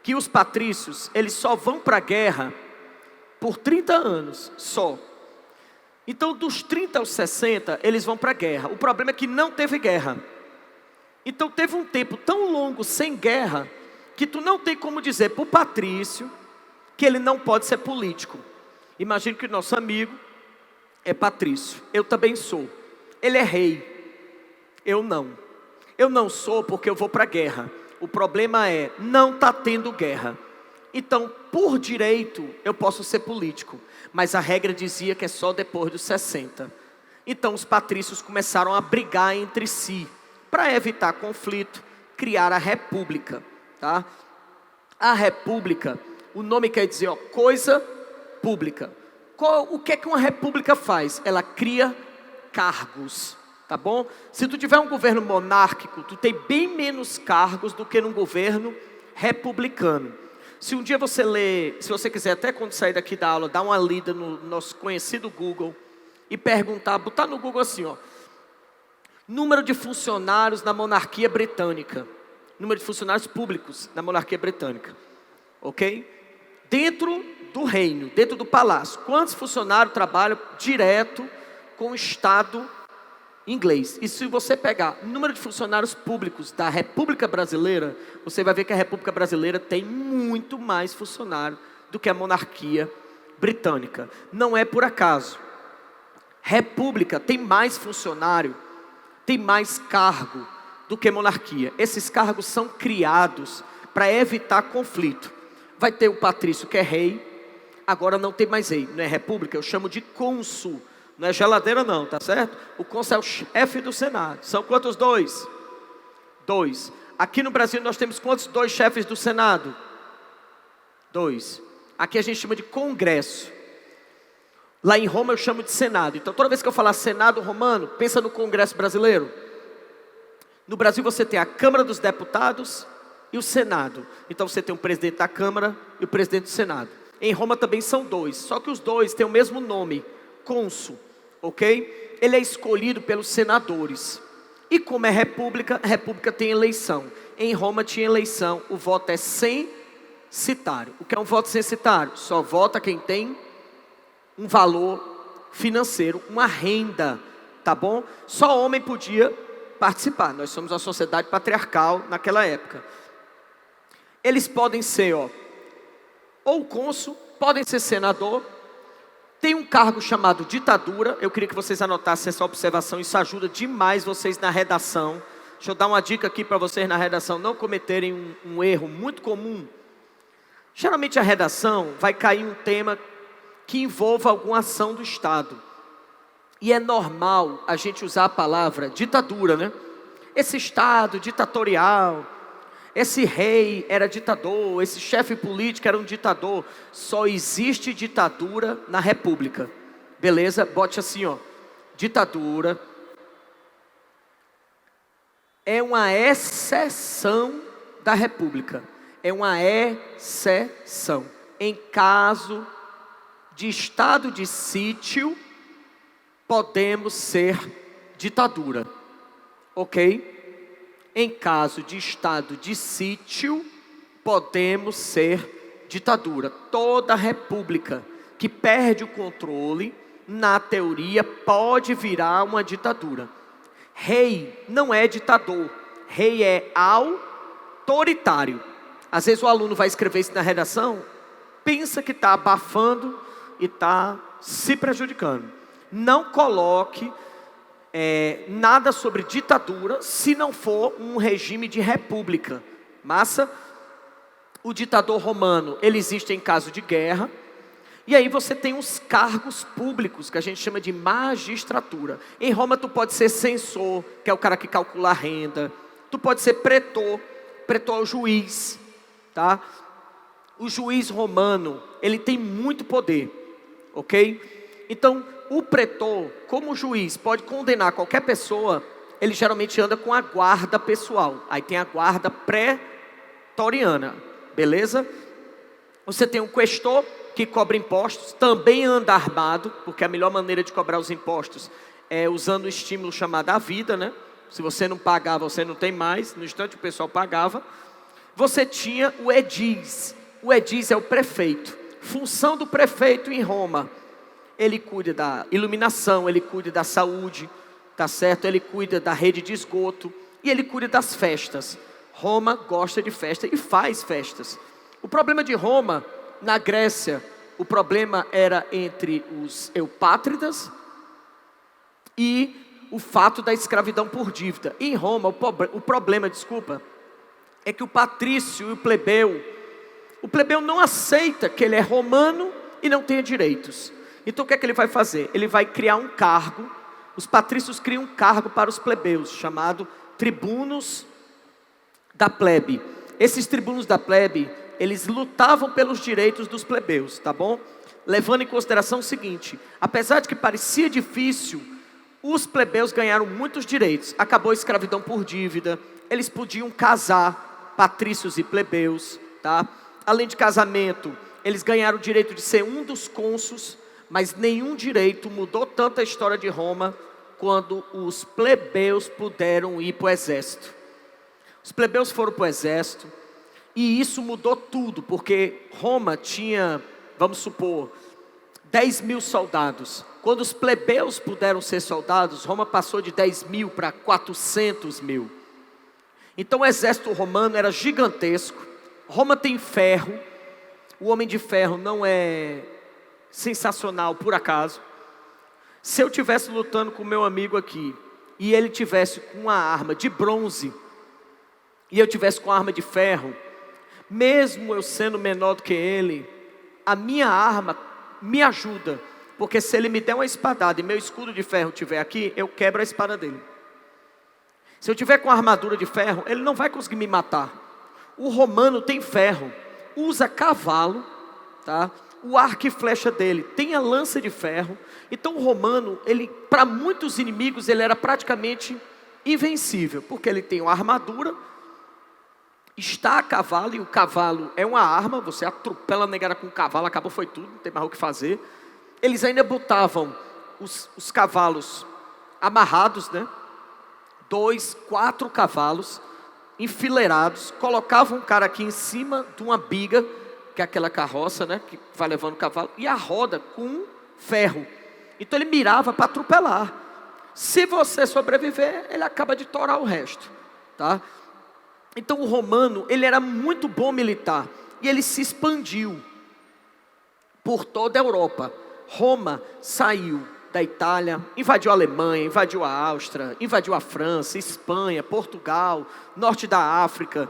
que os patrícios, eles só vão para a guerra por 30 anos, só. Então, dos 30 aos 60, eles vão para a guerra. O problema é que não teve guerra. Então, teve um tempo tão longo sem guerra, que tu não tem como dizer para o patrício que ele não pode ser político. Imagine que o nosso amigo é patrício. Eu também sou. Ele é rei. Eu não. Eu não sou porque eu vou para a guerra. O problema é, não está tendo guerra. Então, por direito, eu posso ser político. Mas a regra dizia que é só depois dos 60. Então, os patrícios começaram a brigar entre si. Para evitar conflito, criar a república. Tá? A república, o nome quer dizer coisa pública. O que é que uma república faz? Ela cria cargos. Tá bom? Se tu tiver um governo monárquico, tu tem bem menos cargos do que num governo republicano. Se um dia você ler, se você quiser até quando sair daqui da aula, dar uma lida no nosso conhecido Google e perguntar, botar no Google assim, número de funcionários na monarquia britânica, número de funcionários públicos na monarquia britânica, ok? Dentro do reino, dentro do palácio, quantos funcionários trabalham direto com o Estado inglês? E se você pegar o número de funcionários públicos da República Brasileira, você vai ver que a República Brasileira tem muito mais funcionários do que a monarquia britânica. Não é por acaso. República tem mais funcionário, tem mais cargo do que monarquia. Esses cargos são criados para evitar conflito. Vai ter o patrício que é rei, agora não tem mais rei, não é república, eu chamo de cônsul. Não é geladeira não, tá certo? O cônsul é o chefe do Senado. São quantos 2? 2. Aqui no Brasil nós temos quantos 2 chefes do Senado? 2. Aqui a gente chama de Congresso. Lá em Roma eu chamo de Senado. Então toda vez que eu falar Senado romano, pensa no Congresso brasileiro. No Brasil você tem a Câmara dos Deputados e o Senado. Então você tem o presidente da Câmara e o presidente do Senado. Em Roma também são 2, só que os 2 têm o mesmo nome, cônsul. Ok? Ele é escolhido pelos senadores. E como é república, a república tem eleição. Em Roma tinha eleição, o voto é censitário. O que é um voto censitário? Só vota quem tem um valor financeiro, uma renda, tá bom? Só homem podia participar. Nós somos uma sociedade patriarcal naquela época. Eles podem ser, ou cônsul, podem ser senador. Tem um cargo chamado ditadura. Eu queria que vocês anotassem essa observação. Isso ajuda demais vocês na redação. Deixa eu dar uma dica aqui para vocês na redação. Não cometerem um erro muito comum. Geralmente a redação vai cair um tema que envolva alguma ação do Estado. E é normal a gente usar a palavra ditadura, né? Esse Estado ditatorial, esse rei era ditador, esse chefe político era um ditador. Só existe ditadura na república. Beleza? Bote assim, ditadura é uma exceção da república. É uma exceção. Em caso de estado de sítio, podemos ser ditadura. Ok? Em caso de estado de sítio, podemos ser ditadura. Toda república que perde o controle, na teoria, pode virar uma ditadura. Rei não é ditador, rei é autoritário. Às vezes o aluno vai escrever isso na redação, pensa que está abafando e está se prejudicando. Não coloque nada sobre ditadura se não for um regime de república. Massa? O ditador romano, ele existe em caso de guerra. E aí você tem os cargos públicos, que a gente chama de magistratura. Em Roma tu pode ser censor, que é o cara que calcula a renda. Tu pode ser pretor, pretor é o juiz, tá? O juiz romano, ele tem muito poder, ok? Então, o pretor, como juiz, pode condenar qualquer pessoa. Ele geralmente anda com a guarda pessoal. Aí tem a guarda pretoriana, beleza? Você tem um questor, que cobra impostos, também anda armado, porque a melhor maneira de cobrar os impostos é usando o estímulo chamado a vida, né? Se você não pagar, você não tem mais. No instante o pessoal pagava. Você tinha o edis. O edis é o prefeito. Função do prefeito em Roma: ele cuida da iluminação, ele cuida da saúde, tá certo? Ele cuida da rede de esgoto e ele cuida das festas. Roma gosta de festa e faz festas. O problema de Roma, na Grécia, o problema era entre os eupátridas e o fato da escravidão por dívida. Em Roma, o problema, é que o patrício e o plebeu não aceita que ele é romano e não tenha direitos. Então o que é que ele vai fazer? Ele vai criar um cargo. Os patrícios criam um cargo para os plebeus, chamado tribunos da plebe. Esses tribunos da plebe, eles lutavam pelos direitos dos plebeus, tá bom? Levando em consideração o seguinte: apesar de que parecia difícil, os plebeus ganharam muitos direitos. Acabou a escravidão por dívida, eles podiam casar, patrícios e plebeus, tá? Além de casamento, eles ganharam o direito de ser um dos cônsuls, mas nenhum direito mudou tanto a história de Roma quando os plebeus puderam ir para o exército. Os plebeus foram para o exército, e isso mudou tudo, porque Roma tinha, vamos supor, 10 mil soldados. Quando os plebeus puderam ser soldados, Roma passou de 10 mil para 400 mil. Então o exército romano era gigantesco. Roma tem ferro. O homem de ferro não é sensacional por acaso. Se eu estivesse lutando com o meu amigo aqui, e ele tivesse com uma arma de bronze, e eu tivesse com uma arma de ferro, mesmo eu sendo menor do que ele, a minha arma me ajuda, porque se ele me der uma espadada e meu escudo de ferro estiver aqui, eu quebro a espada dele. Se eu tiver com a armadura de ferro, ele não vai conseguir me matar. O romano tem ferro, usa cavalo, tá? O arco e flecha dele tem a lança de ferro. Então o romano, ele, para muitos inimigos, ele era praticamente invencível, porque ele tem uma armadura, está a cavalo, e o cavalo é uma arma. Você atropela a negada com o cavalo, acabou, foi tudo, não tem mais o que fazer. Eles ainda botavam os cavalos amarrados, né? 2, 4 cavalos enfileirados, colocavam um cara aqui em cima de uma biga, que é aquela carroça, né, que vai levando o cavalo, e a roda com ferro. Então ele mirava para atropelar. Se você sobreviver, ele acaba de torar o resto, tá? Então o romano, ele era muito bom militar, e ele se expandiu por toda a Europa. Roma saiu da Itália, invadiu a Alemanha, invadiu a Áustria, invadiu a França, Espanha, Portugal, norte da África.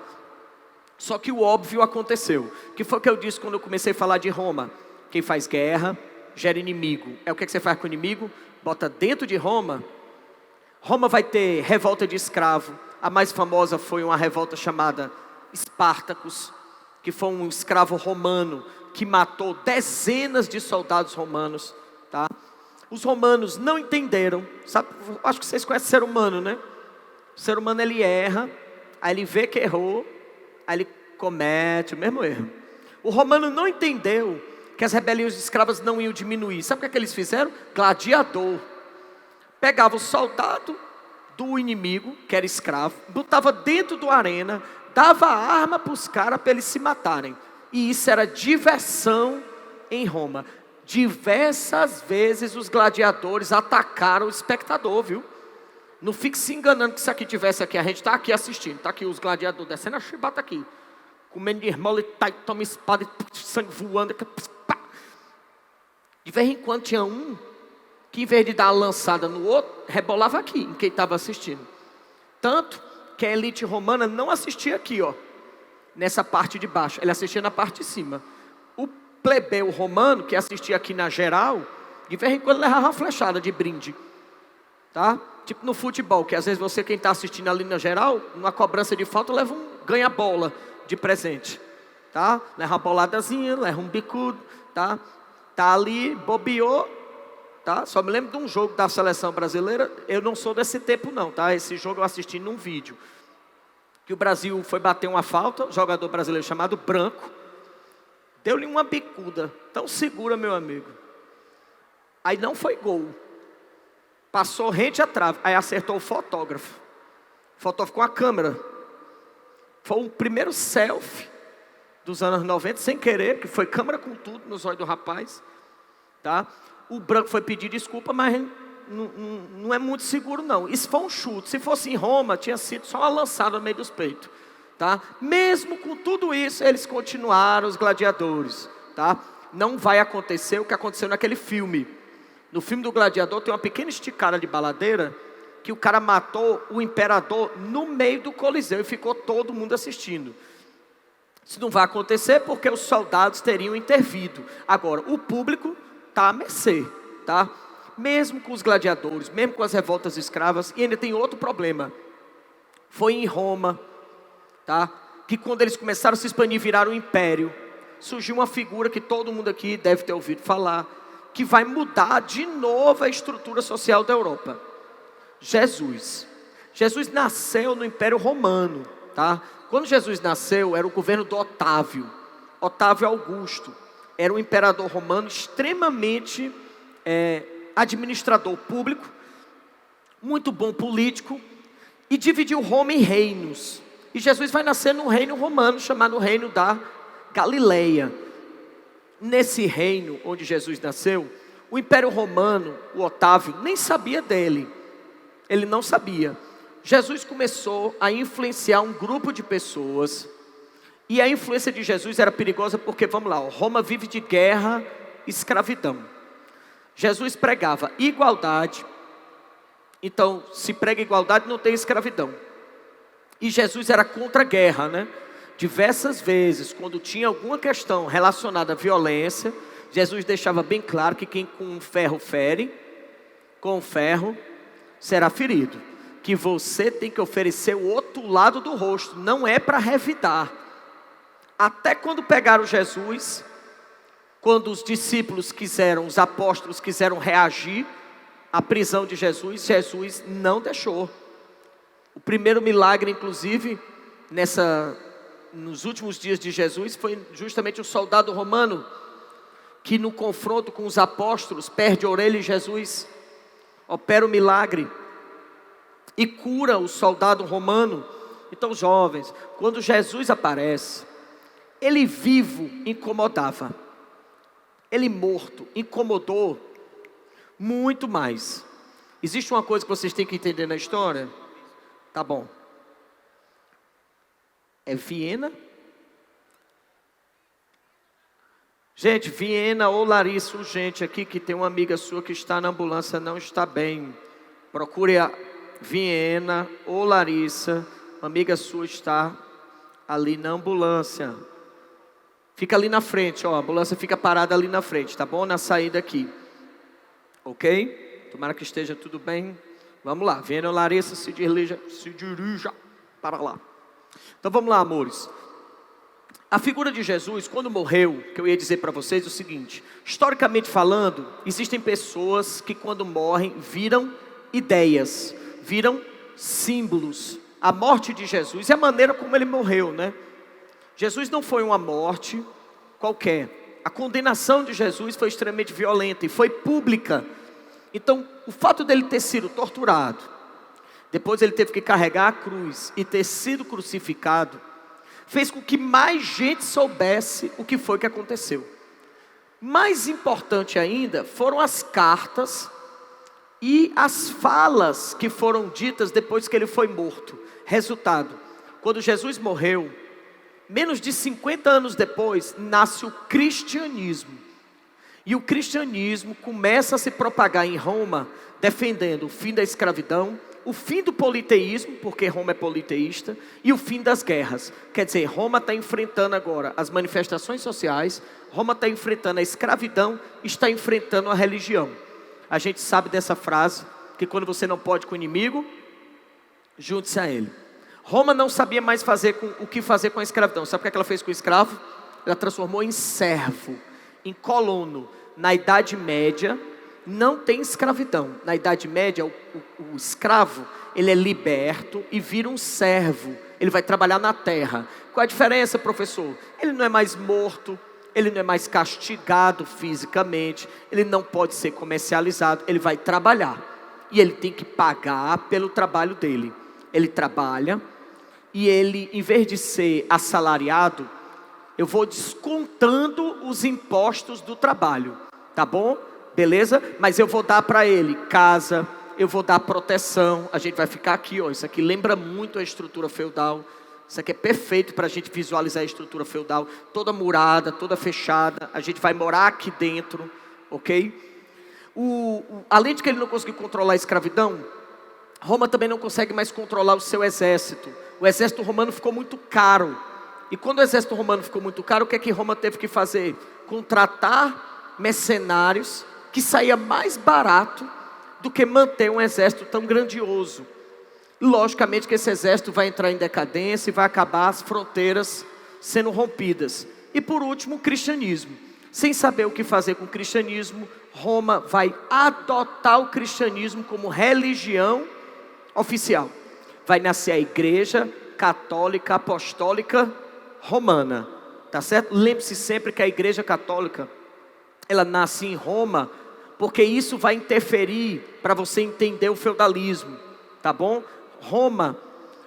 Só que o óbvio aconteceu, que foi o que eu disse quando eu comecei a falar de Roma. Quem faz guerra, gera inimigo. É o que você faz com o inimigo? Bota dentro de Roma. Roma vai ter revolta de escravo. A mais famosa foi uma revolta chamada Espartacus, que foi um escravo romano que matou dezenas de soldados romanos, tá? Os romanos não entenderam, sabe? Acho que vocês conhecem o ser humano, né? O ser humano, ele erra, aí ele vê que errou, aí ele comete o mesmo erro. O romano não entendeu que as rebeliões de escravos não iam diminuir. Sabe o que é que eles fizeram? Gladiador. Pegava o soldado do inimigo, que era escravo, botava dentro da arena, dava arma para os caras para eles se matarem. E isso era diversão em Roma. Diversas vezes os gladiadores atacaram o espectador, viu? Não fique se enganando que se aqui tivesse aqui, a gente está aqui assistindo. Está aqui os gladiadores descendo a chibata aqui. Comendo de esmola e toma espada e sangue voando. De vez em quando tinha um que em vez de dar a lançada no outro, rebolava aqui, em quem estava assistindo. Tanto que a elite romana não assistia aqui, ó, nessa parte de baixo. Ele assistia na parte de cima. O plebeu romano, que assistia aqui na geral, de vez em quando levava uma flechada de brinde. Tá? Tipo no futebol, que às vezes você, quem está assistindo ali na geral, numa cobrança de falta, leva um ganha-bola de presente. Tá? Leva uma boladazinha, leva um bicudo. Tá? Tá ali, bobeou. Tá? Só me lembro de um jogo da seleção brasileira. Eu não sou desse tempo não. Tá? Esse jogo eu assisti num vídeo. Que o Brasil foi bater uma falta. Um jogador brasileiro chamado Branco. Deu-lhe uma bicuda. Tão segura, meu amigo. Aí não foi gol. Passou rente à trave, aí acertou o fotógrafo. O fotógrafo com a câmera. Foi o primeiro selfie dos anos 90, sem querer, que foi câmera com tudo nos olhos do rapaz. Tá? O Branco foi pedir desculpa, mas não é muito seguro não. Isso foi um chute. Se fosse em Roma, tinha sido só uma lançada no meio dos peitos. Tá? Mesmo com tudo isso, eles continuaram os gladiadores. Tá? Não vai acontecer o que aconteceu naquele filme. No filme do Gladiador tem uma pequena esticada de baladeira que o cara matou o imperador no meio do Coliseu e ficou todo mundo assistindo. Isso não vai acontecer porque os soldados teriam intervido. Agora, o público está à mercê, tá? Mesmo com os gladiadores, mesmo com as revoltas escravas, e ainda tem outro problema. Foi em Roma, tá? Que quando eles começaram a se expandir, viraram um império, surgiu uma figura que todo mundo aqui deve ter ouvido falar, que vai mudar de novo a estrutura social da Europa. Jesus. Jesus nasceu no Império Romano, tá? Quando Jesus nasceu, era o governo do Otávio. Otávio Augusto. Era um imperador romano extremamente administrador público, muito bom político, e dividiu Roma em reinos. E Jesus vai nascer num reino romano, chamado Reino da Galileia. Nesse reino onde Jesus nasceu, o Império Romano, o Otávio, nem sabia dele. Ele não sabia. Jesus começou a influenciar um grupo de pessoas. E a influência de Jesus era perigosa porque, vamos lá, Roma vive de guerra, escravidão. Jesus pregava igualdade. Então, se prega igualdade, não tem escravidão. E Jesus era contra a guerra, né? Diversas vezes, quando tinha alguma questão relacionada à violência, Jesus deixava bem claro que quem com ferro fere, com ferro será ferido. Que você tem que oferecer o outro lado do rosto, não é para revidar. Até quando pegaram Jesus, quando os discípulos os apóstolos quiseram reagir à prisão de Jesus, Jesus não deixou. O primeiro milagre, inclusive, nos últimos dias de Jesus, foi justamente o soldado romano, que no confronto com os apóstolos, perde a orelha e Jesus opera o milagre, e cura o soldado romano. Então, jovens, quando Jesus aparece, ele vivo incomodava, ele morto incomodou muito mais. Existe uma coisa que vocês têm que entender na história? Tá bom. É Viena? Gente, Viena ou Larissa, urgente aqui, que tem uma amiga sua que está na ambulância, não está bem. Procure a Viena ou Larissa, uma amiga sua está ali na ambulância. Fica ali na frente, ó, a ambulância fica parada ali na frente, tá bom? Na saída aqui. Ok? Tomara que esteja tudo bem. Vamos lá, Viena ou Larissa, se dirija para lá. Então vamos lá, amores. A figura de Jesus, quando morreu, que eu ia dizer para vocês é o seguinte: historicamente falando, existem pessoas que quando morrem viram ideias, viram símbolos. A morte de Jesus e a maneira como ele morreu, né? Jesus não foi uma morte qualquer. A condenação de Jesus foi extremamente violenta e foi pública. Então, o fato dele ter sido torturado, depois ele teve que carregar a cruz e ter sido crucificado, fez com que mais gente soubesse o que foi que aconteceu. Mais importante ainda foram as cartas e as falas que foram ditas depois que ele foi morto. Resultado, quando Jesus morreu, menos de 50 anos depois, nasce o cristianismo. E o cristianismo começa a se propagar em Roma, defendendo o fim da escravidão, o fim do politeísmo, porque Roma é politeísta, e o fim das guerras. Quer dizer, Roma está enfrentando agora as manifestações sociais, Roma está enfrentando a escravidão, está enfrentando a religião. A gente sabe dessa frase, que quando você não pode com o inimigo, junte-se a ele. Roma não sabia mais o que fazer com a escravidão. Sabe o que ela fez com o escravo? Ela transformou em servo, em colono. Na Idade Média, não tem escravidão. Na Idade Média, o escravo, ele é liberto e vira um servo. Ele vai trabalhar na terra. Qual a diferença, professor? Ele não é mais morto, ele não é mais castigado fisicamente, ele não pode ser comercializado, ele vai trabalhar. E ele tem que pagar pelo trabalho dele. Ele trabalha e ele, em vez de ser assalariado, eu vou descontando os impostos do trabalho, tá bom? Beleza? Mas eu vou dar para ele casa, eu vou dar proteção. A gente vai ficar aqui, ó. Isso aqui lembra muito a estrutura feudal. Isso aqui é perfeito para a gente visualizar a estrutura feudal. Toda murada, toda fechada. A gente vai morar aqui dentro, ok? Além de que ele não conseguiu controlar a escravidão, Roma também não consegue mais controlar o seu exército. O exército romano ficou muito caro. E quando o exército romano ficou muito caro, o que é que Roma teve que fazer? Contratar mercenários, que saía mais barato do que manter um exército tão grandioso. Logicamente que esse exército vai entrar em decadência e vai acabar as fronteiras sendo rompidas. E por último, o cristianismo. Sem saber o que fazer com o cristianismo, Roma vai adotar o cristianismo como religião oficial. Vai nascer a Igreja Católica Apostólica Romana. Tá certo? Lembre-se sempre que a Igreja Católica, ela nasce em Roma, porque isso vai interferir para você entender o feudalismo, tá bom? Roma,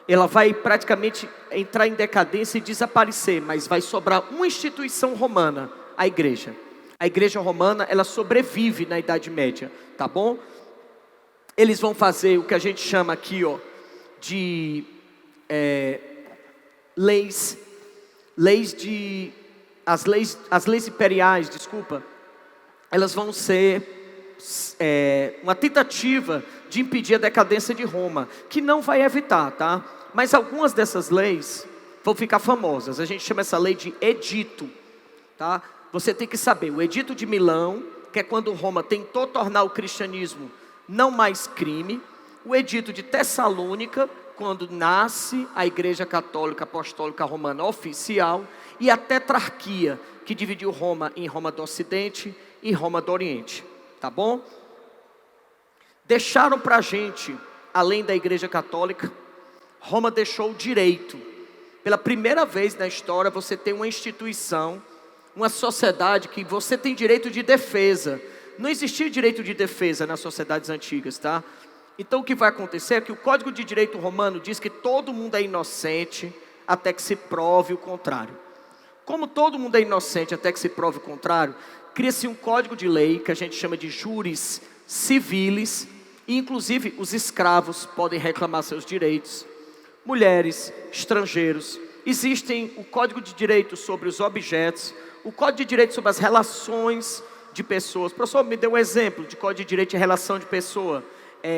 ela vai praticamente entrar em decadência e desaparecer, mas vai sobrar uma instituição romana, a igreja. A igreja romana, ela sobrevive na Idade Média, tá bom? Eles vão fazer o que a gente chama aqui, ó, de as leis imperiais, desculpa. Elas vão ser uma tentativa de impedir a decadência de Roma, que não vai evitar, tá? Mas algumas dessas leis vão ficar famosas. A gente chama essa lei de edito, tá? Você tem que saber, o edito de Milão, que é quando Roma tentou tornar o cristianismo não mais crime. O edito de Tessalônica, quando nasce a Igreja Católica Apostólica Romana oficial. E a tetrarquia, que dividiu Roma em Roma do Ocidente e Roma do Oriente, tá bom? Deixaram para a gente, além da Igreja Católica, Roma deixou o direito. Pela primeira vez na história, você tem uma instituição, uma sociedade que você tem direito de defesa. Não existia direito de defesa nas sociedades antigas, tá? Então o que vai acontecer é que o Código de Direito Romano diz que todo mundo é inocente até que se prove o contrário. Como todo mundo é inocente até que se prove o contrário, cria-se um código de lei que a gente chama de juris civilis, e inclusive os escravos podem reclamar seus direitos, mulheres, estrangeiros. Existem o código de direito sobre os objetos, o código de direito sobre as relações de pessoas. O professor me deu um exemplo de código de direito de relação de pessoa.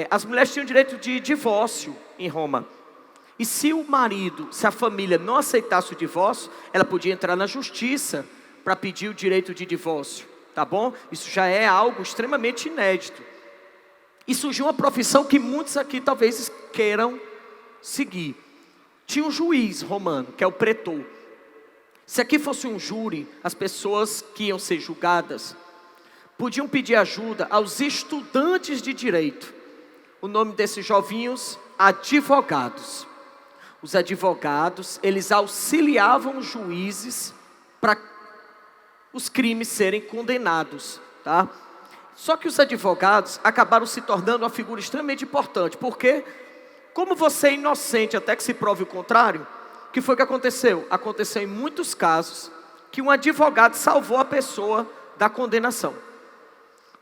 As mulheres tinham direito de divórcio em Roma. E se o marido, se a família não aceitasse o divórcio, ela podia entrar na justiça para pedir o direito de divórcio, tá bom? Isso já é algo extremamente inédito. E surgiu uma profissão que muitos aqui talvez queiram seguir. Tinha um juiz romano, que é o pretor. Se aqui fosse um júri, as pessoas que iam ser julgadas podiam pedir ajuda aos estudantes de direito. O nome desses jovinhos, advogados. Os advogados, eles auxiliavam os juízes para os crimes serem condenados, tá? Só que os advogados acabaram se tornando uma figura extremamente importante. Por quê? Como você é inocente até que se prove o contrário, o que foi que aconteceu? Aconteceu em muitos casos que um advogado salvou a pessoa da condenação.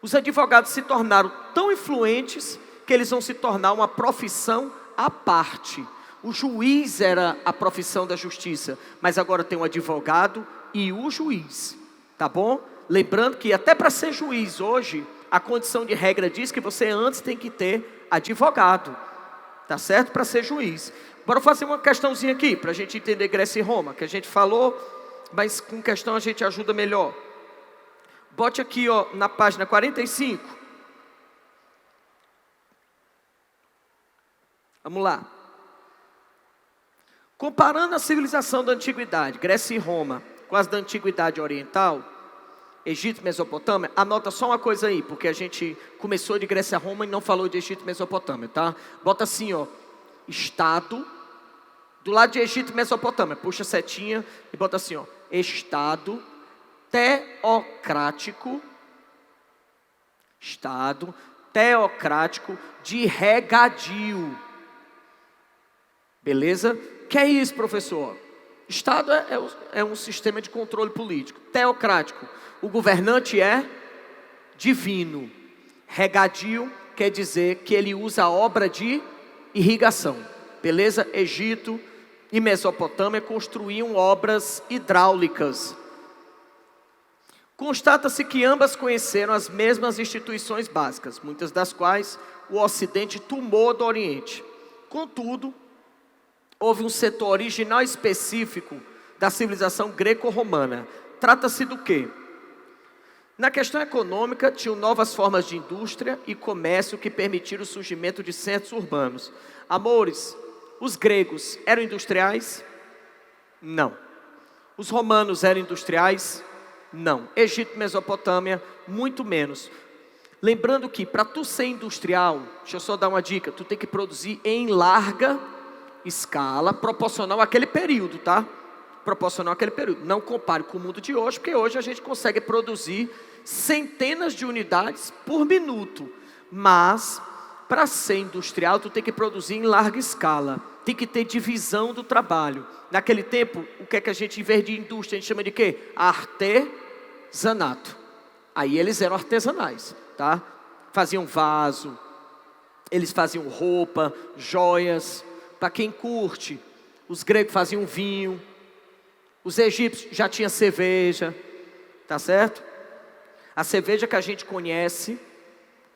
Os advogados se tornaram tão influentes que eles vão se tornar uma profissão à parte. O juiz era a profissão da justiça, mas agora tem o advogado e o juiz, tá bom? Lembrando que até para ser juiz hoje, a condição de regra diz que você antes tem que ter advogado, tá certo? Para ser juiz. Bora fazer uma questãozinha aqui, para a gente entender Grécia e Roma, que a gente falou, mas com questão a gente ajuda melhor. Bote aqui, ó, na página 45. Vamos lá. Comparando a civilização da antiguidade, Grécia e Roma, com as da antiguidade oriental, Egito e Mesopotâmia, anota só uma coisa aí, porque a gente começou de Grécia a Roma e não falou de Egito e Mesopotâmia, tá? Bota assim, ó, Estado, do lado de Egito e Mesopotâmia, puxa a setinha e bota assim, ó, Estado teocrático, Estado teocrático de regadio. Beleza? Que é isso, professor? Estado é um sistema de controle político. Teocrático, o governante é divino. Regadio quer dizer que ele usa a obra de irrigação. Beleza? Egito e Mesopotâmia construíam obras hidráulicas. Constata-se que ambas conheceram as mesmas instituições básicas, muitas das quais o Ocidente tomou do Oriente. Contudo, houve um setor original específico da civilização greco-romana. Trata-se do quê? Na questão econômica, tinham novas formas de indústria e comércio que permitiram o surgimento de centros urbanos. Amores, os gregos eram industriais? Não. Os romanos eram industriais? Não. Egito e Mesopotâmia, muito menos. Lembrando que para tu ser industrial, deixa eu só dar uma dica, tu tem que produzir em larga escala, proporcional àquele período, tá? Proporcional àquele período. Não compare com o mundo de hoje, porque hoje a gente consegue produzir centenas de unidades por minuto. Mas, para ser industrial, tu tem que produzir em larga escala. Tem que ter divisão do trabalho. Naquele tempo, o que é que a gente, em vez de indústria, a gente chama de quê? Artesanato. Aí eles eram artesanais, tá? Faziam vaso, eles faziam roupa, joias. Para quem curte, os gregos faziam vinho, os egípcios já tinham cerveja, tá certo? A cerveja que a gente conhece,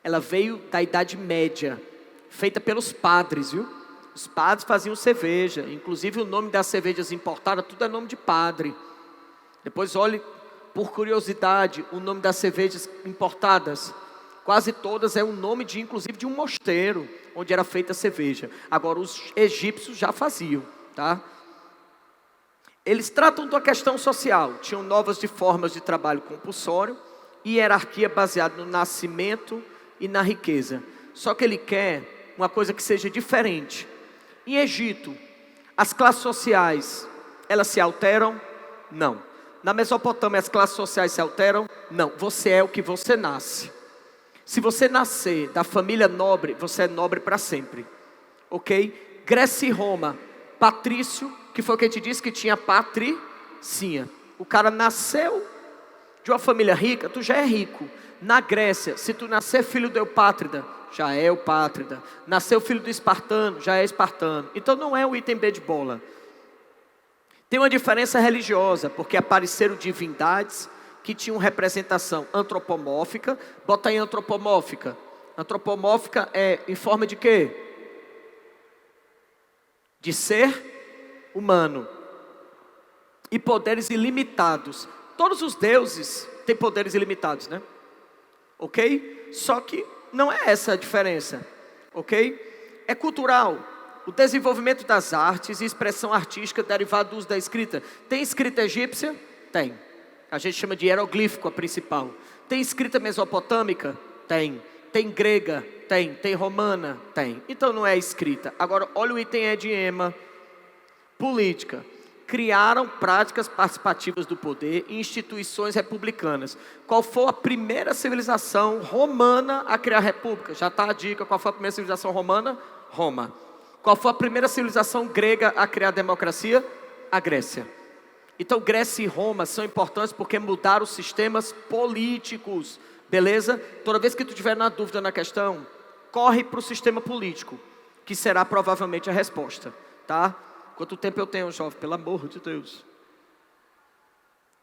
ela veio da Idade Média, feita pelos padres, viu? Os padres faziam cerveja, inclusive o nome das cervejas importadas, tudo é nome de padre. Depois olhe, por curiosidade, o nome das cervejas importadas. Quase todas é o nome de, inclusive, de um mosteiro, onde era feita a cerveja. Agora, os egípcios já faziam, tá? Eles tratam da questão social. Tinham novas formas de trabalho compulsório e hierarquia baseada no nascimento e na riqueza. Só que ele quer uma coisa que seja diferente. Em Egito, as classes sociais, elas se alteram? Não. Na Mesopotâmia, as classes sociais se alteram? Não. Você é o que você nasce. Se você nascer da família nobre, você é nobre para sempre. Ok? Grécia e Roma, patrício, que foi o que a gente disse que tinha patricinha. O cara nasceu de uma família rica, tu já é rico. Na Grécia, se tu nascer filho do Eupátrida, já é Eupátrida. Nasceu filho do espartano, já é espartano. Então não é o item B de bola. Tem uma diferença religiosa, porque apareceram divindades que tinham representação antropomórfica. Bota aí antropomórfica. Antropomórfica é em forma de quê? De ser humano. E poderes ilimitados. Todos os deuses têm poderes ilimitados, né? Ok? Só que não é essa a diferença. Ok? É cultural. O desenvolvimento das artes e expressão artística derivado do uso da escrita. Tem escrita egípcia? Tem. A gente chama de hieroglífico a principal. Tem escrita mesopotâmica? Tem. Tem grega? Tem. Tem romana? Tem. Então não é escrita. Agora olha o item E de Ema. Política. Criaram práticas participativas do poder e instituições republicanas. Qual foi a primeira civilização romana a criar república? Já está a dica. Qual foi a primeira civilização romana? Roma. Qual foi a primeira civilização grega a criar democracia? A Grécia. Então Grécia e Roma são importantes porque mudaram os sistemas políticos. Beleza? Toda vez que tu tiver na dúvida na questão, corre para o sistema político, que será provavelmente a resposta, tá? Quanto tempo eu tenho, jovem? Pelo amor de Deus.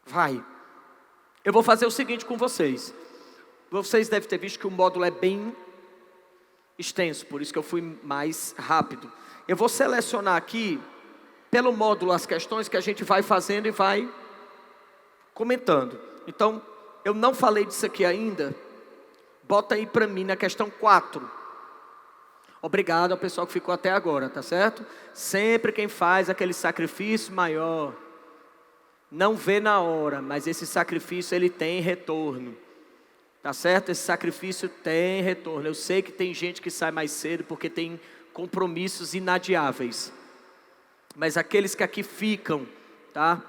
Vai. Eu vou fazer o seguinte com vocês. Vocês devem ter visto que o módulo é bem extenso, por isso que eu fui mais rápido. Eu vou selecionar aqui, pelo módulo, as questões que a gente vai fazendo e vai comentando. Então, eu não falei disso aqui ainda. Bota aí para mim na questão 4. Obrigado ao pessoal que ficou até agora, tá certo? Sempre quem faz aquele sacrifício maior, não vê na hora, mas esse sacrifício ele tem retorno. Tá certo? Esse sacrifício tem retorno. Eu sei que tem gente que sai mais cedo porque tem compromissos inadiáveis. Mas aqueles que aqui ficam, tá?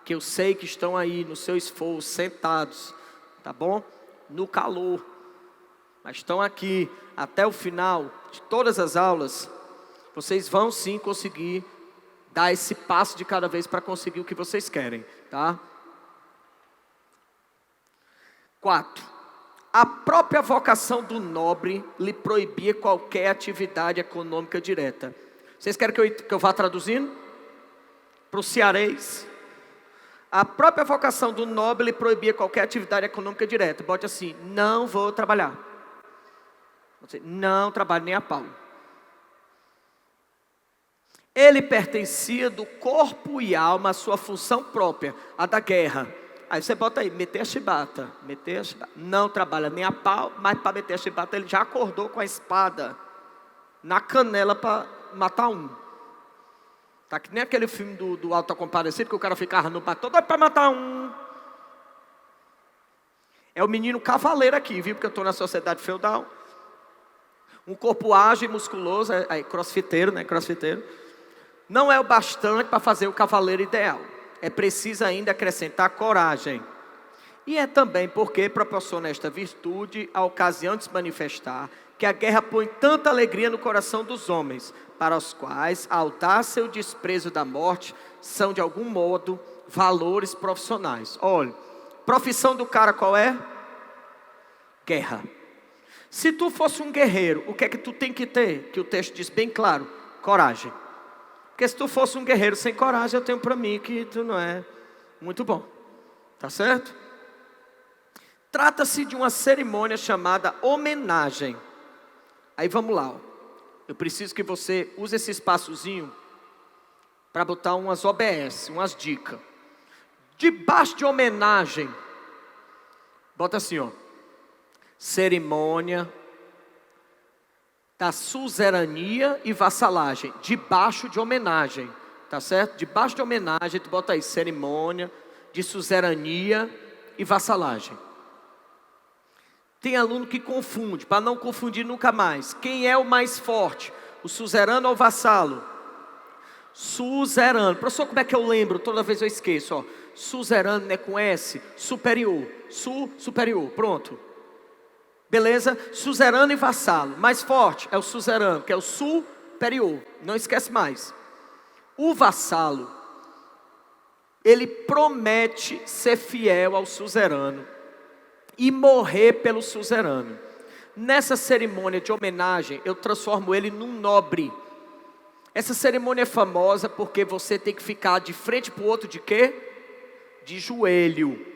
Que eu sei que estão aí no seu esforço, sentados, tá bom? No calor. Mas estão aqui até o final de todas as aulas. Vocês vão sim conseguir dar esse passo de cada vez para conseguir o que vocês querem, tá? 4. A própria vocação do nobre lhe proibia qualquer atividade econômica direta. Vocês querem que eu vá traduzindo? Para o cearês. A própria vocação do nobre lhe proibia qualquer atividade econômica direta. Bote assim, não vou trabalhar. Não trabalho nem a pau. Ele pertencia do corpo e alma à sua função própria, a da guerra. Aí você bota aí, meter a chibata. Não trabalha nem a pau, mas para meter a chibata ele já acordou com a espada na canela para matar um. Tá que nem aquele filme do Auto Compadecido que o cara ficava no bar todo para matar um. É o menino cavaleiro aqui, viu? Porque eu estou na sociedade feudal. Um corpo ágil e musculoso, crossfiteiro, né? Crossfiteiro. Não é o bastante para fazer o cavaleiro ideal. É preciso ainda acrescentar coragem. E é também porque proporciona esta virtude a ocasião de se manifestar que a guerra põe tanta alegria no coração dos homens, para os quais a audácia e o desprezo da morte são de algum modo valores profissionais. Olha, profissão do cara qual é? Guerra. Se tu fosse um guerreiro, o que é que tu tem que ter? Que o texto diz bem claro, coragem. Porque se tu fosse um guerreiro sem coragem, eu tenho para mim que tu não é muito bom. Tá certo? Trata-se de uma cerimônia chamada homenagem. Aí vamos lá. Ó. Eu preciso que você use esse espaçozinho para botar umas OBS, umas dicas. Debaixo de homenagem, bota assim, ó. Cerimônia da suzerania e vassalagem, debaixo de homenagem, tá certo? Debaixo de homenagem, tu bota aí, cerimônia de suzerania e vassalagem. Tem aluno que confunde, para não confundir nunca mais. Quem é o mais forte? O suzerano ou o vassalo? Suzerano. Professor, como é que eu lembro? Toda vez eu esqueço, ó. Suzerano, né, com S, superior, superior, pronto. Beleza? Suzerano e vassalo. Mais forte é o suzerano, que é o superior. Não esquece mais. O vassalo, ele promete ser fiel ao suzerano e morrer pelo suzerano. Nessa cerimônia de homenagem, eu transformo ele num nobre. Essa cerimônia é famosa porque você tem que ficar de frente para o outro de quê? De joelho.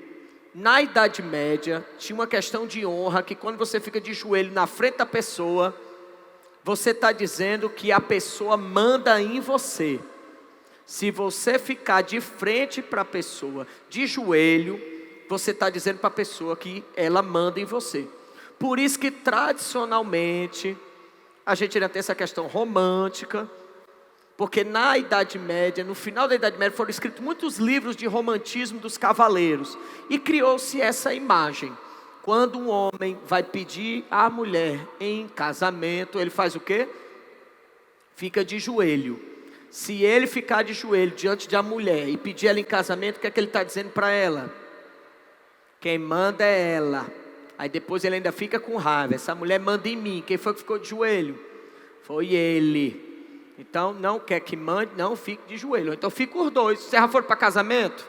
Na Idade Média, tinha uma questão de honra, que quando você fica de joelho na frente da pessoa, você está dizendo que a pessoa manda em você. Se você ficar de frente para a pessoa, de joelho, você está dizendo para a pessoa que ela manda em você. Por isso que tradicionalmente, a gente ainda tem essa questão romântica, porque na Idade Média, no final da Idade Média, foram escritos muitos livros de romantismo dos cavaleiros. E criou-se essa imagem. Quando um homem vai pedir a mulher em casamento, ele faz o quê? Fica de joelho. Se ele ficar de joelho diante da mulher e pedir ela em casamento, o que é que ele está dizendo para ela? Quem manda é ela. Aí depois ele ainda fica com raiva. Essa mulher manda em mim. Quem foi que ficou de joelho? Foi ele. Então, não quer que mande, não fique de joelho. Então, fica os dois. Vocês já foram para casamento?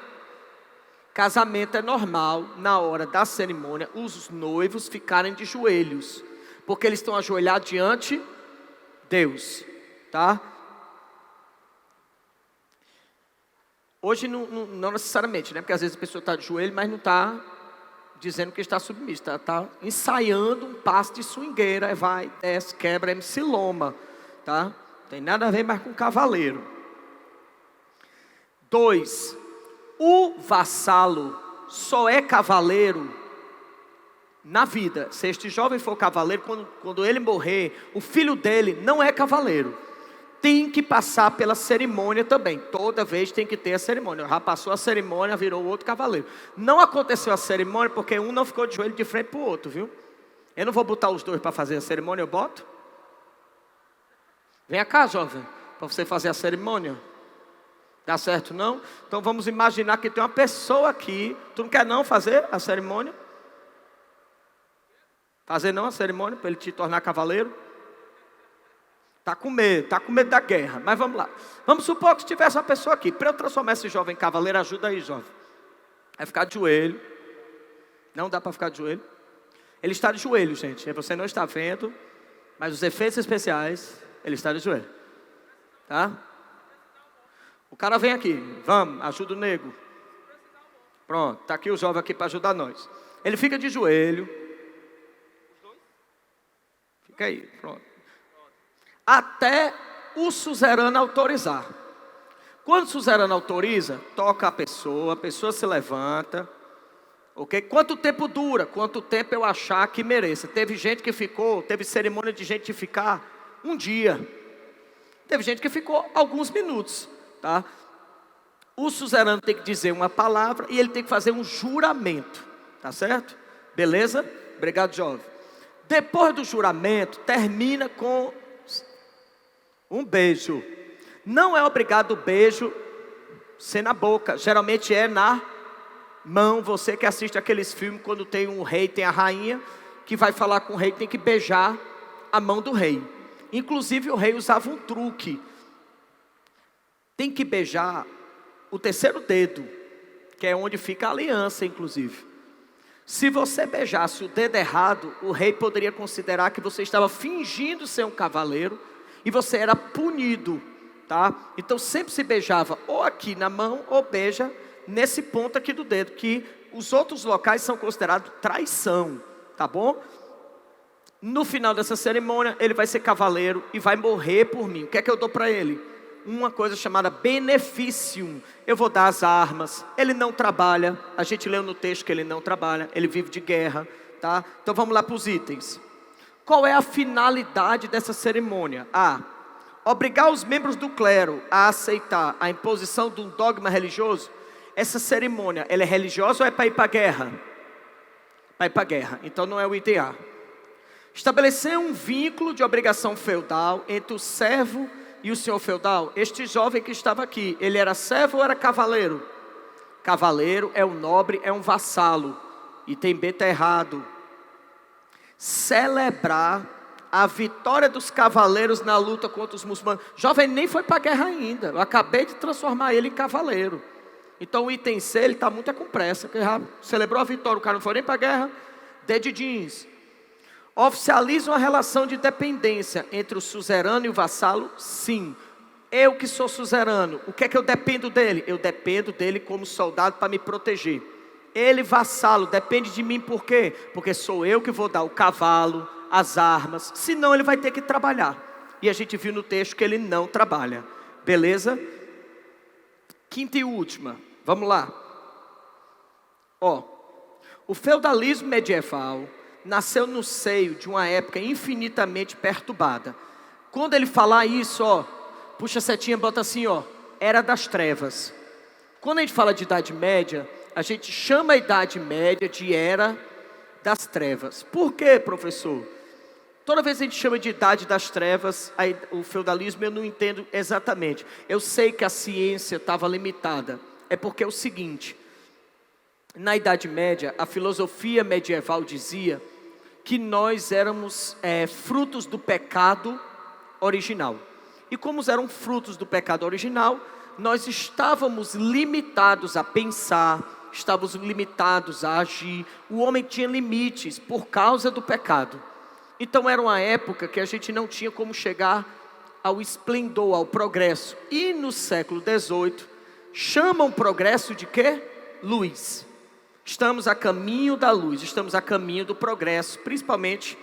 Casamento é normal, na hora da cerimônia, os noivos ficarem de joelhos, porque eles estão ajoelhados diante de Deus, tá? Hoje não necessariamente, né? Porque às vezes a pessoa está de joelho, mas não está dizendo que está submisso, está ensaiando um passo de swingueira, vai, desce, quebra, MC Loma, tá? Tem nada a ver mais com cavaleiro. 2, o vassalo só é cavaleiro na vida. Se este jovem for cavaleiro, quando ele morrer, o filho dele não é cavaleiro. Tem que passar pela cerimônia também. Toda vez tem que ter a cerimônia. Já passou a cerimônia, virou outro cavaleiro. Não aconteceu a cerimônia porque um não ficou de joelho de frente para o outro, viu? Eu não vou botar os dois para fazer a cerimônia, eu boto? Vem cá, jovem, para você fazer a cerimônia. Dá certo não? Então vamos imaginar que tem uma pessoa aqui. Tu não quer não fazer a cerimônia? Fazer não a cerimônia para ele te tornar cavaleiro? Está com medo da guerra, mas vamos lá. Vamos supor que tivesse uma pessoa aqui. Para eu transformar esse jovem em cavaleiro, ajuda aí, jovem. Vai ficar de joelho. Não dá para ficar de joelho. Ele está de joelho, gente. Você não está vendo, mas os efeitos especiais, ele está de joelho. Tá? O cara vem aqui. Vamos, ajuda o nego. Pronto, está aqui o jovem aqui para ajudar nós. Ele fica de joelho. Fica aí, pronto. Até o suzerano autorizar. Quando o suzerano autoriza, toca a pessoa se levanta. Ok? Quanto tempo dura? Quanto tempo eu achar que mereça? Teve gente que ficou, teve cerimônia de gente ficar um dia. Teve gente que ficou alguns minutos. Tá? O suzerano tem que dizer uma palavra e ele tem que fazer um juramento. Tá certo? Beleza? Obrigado, jovem. Depois do juramento, termina com um beijo. Não é obrigado o beijo ser na boca. Geralmente é na mão. Você que assiste aqueles filmes quando tem um rei, tem a rainha, que vai falar com o rei, tem que beijar a mão do rei. Inclusive o rei usava um truque. Tem que beijar o terceiro dedo, que é onde fica a aliança, inclusive. Se você beijasse o dedo errado, o rei poderia considerar que você estava fingindo ser um cavaleiro e você era punido, tá? Então sempre se beijava ou aqui na mão ou beija nesse ponto aqui do dedo, que os outros locais são considerados traição, tá bom? No final dessa cerimônia, ele vai ser cavaleiro e vai morrer por mim. O que é que eu dou para ele? Uma coisa chamada benefício. Eu vou dar as armas. Ele não trabalha. A gente leu no texto que ele não trabalha. Ele vive de guerra, tá? Então vamos lá para os itens. Qual é a finalidade dessa cerimônia? A. Obrigar os membros do clero a aceitar a imposição de um dogma religioso. Essa cerimônia, ela é religiosa ou é para ir para a guerra? Para ir para a guerra. Então não é o item A. Estabelecer um vínculo de obrigação feudal entre o servo e o senhor feudal. Este jovem que estava aqui, ele era servo ou era cavaleiro? Cavaleiro é um nobre, é um vassalo. Item B está errado. Celebrar a vitória dos cavaleiros na luta contra os muçulmanos. Jovem nem foi para a guerra ainda. Eu acabei de transformar ele em cavaleiro. Então o item C, ele está muito com pressa. Porque já celebrou a vitória, o cara não foi nem para a guerra. Dedidins. Oficializa uma relação de dependência entre o suzerano e o vassalo? Sim. Eu que sou suzerano, o que é que eu dependo dele? Eu dependo dele como soldado para me proteger. Ele, vassalo, depende de mim por quê? Porque sou eu que vou dar o cavalo, as armas. Senão ele vai ter que trabalhar. E a gente viu no texto que ele não trabalha. Beleza? Quinta e última. Vamos lá. O feudalismo medieval nasceu no seio de uma época infinitamente perturbada. Quando ele falar isso, puxa a setinha, bota assim, era das trevas. Quando a gente fala de Idade Média, a gente chama a Idade Média de Era das Trevas. Por quê, professor? Toda vez que a gente chama de Idade das Trevas, o feudalismo eu não entendo exatamente. Eu sei que a ciência estava limitada. É porque é o seguinte: na Idade Média, a filosofia medieval dizia que nós éramos frutos do pecado original. E como eram frutos do pecado original, nós estávamos limitados a pensar, estávamos limitados a agir. O homem tinha limites por causa do pecado. Então era uma época que a gente não tinha como chegar ao esplendor, ao progresso. E no século XVIII, chamam o progresso de quê? Luz. Estamos a caminho da luz, estamos a caminho do progresso, principalmente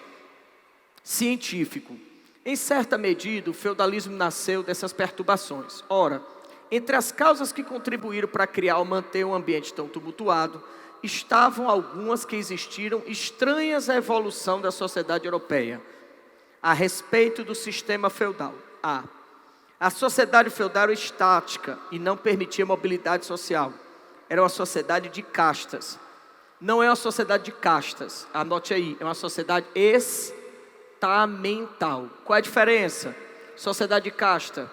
científico. Em certa medida, o feudalismo nasceu dessas perturbações. Ora, entre as causas que contribuíram para criar ou manter um ambiente tão tumultuado, estavam algumas que existiram estranhas à evolução da sociedade europeia, a respeito do sistema feudal. A sociedade feudal era estática e não permitia mobilidade social. Era uma sociedade de castas. Não é uma sociedade de castas, anote aí, é uma sociedade estamental. Qual é a diferença? Sociedade de casta,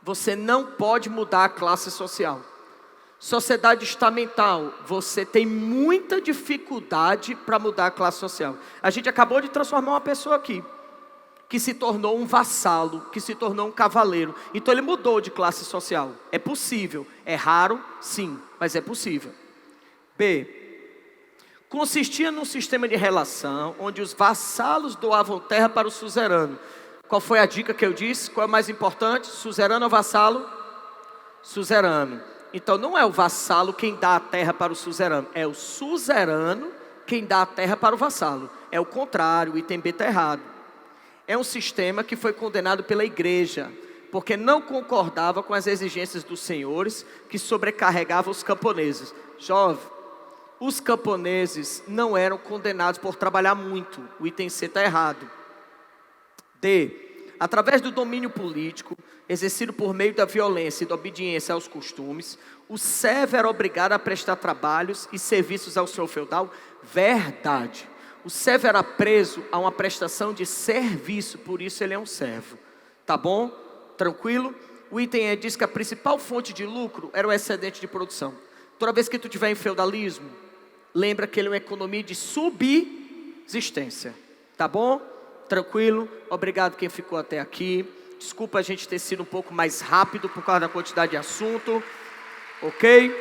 você não pode mudar a classe social. Sociedade estamental, você tem muita dificuldade para mudar a classe social. A gente acabou de transformar uma pessoa aqui, que se tornou um vassalo, que se tornou um cavaleiro. Então ele mudou de classe social. É possível, é raro, sim, mas é possível. B. Consistia num sistema de relação onde os vassalos doavam terra para o suzerano. Qual foi a dica que eu disse? Qual é o mais importante? Suzerano ou vassalo? Suzerano. Então não é o vassalo quem dá a terra para o suzerano, é o suzerano quem dá a terra para o vassalo. É o contrário, o item B está errado. É um sistema que foi condenado pela igreja, porque não concordava com as exigências dos senhores que sobrecarregavam os camponeses. Jovem, os camponeses não eram condenados por trabalhar muito, o item C está errado. D. Através do domínio político, exercido por meio da violência e da obediência aos costumes, o servo era obrigado a prestar trabalhos e serviços ao senhor feudal. Verdade. O servo era preso a uma prestação de serviço, por isso ele é um servo. Tá bom? Tranquilo? O item E diz que a principal fonte de lucro era o excedente de produção. Toda vez que tu tiver em feudalismo, lembra que ele é uma economia de subsistência. Tá bom? Tranquilo? Obrigado quem ficou até aqui. Desculpa a gente ter sido um pouco mais rápido por causa da quantidade de assunto. Ok?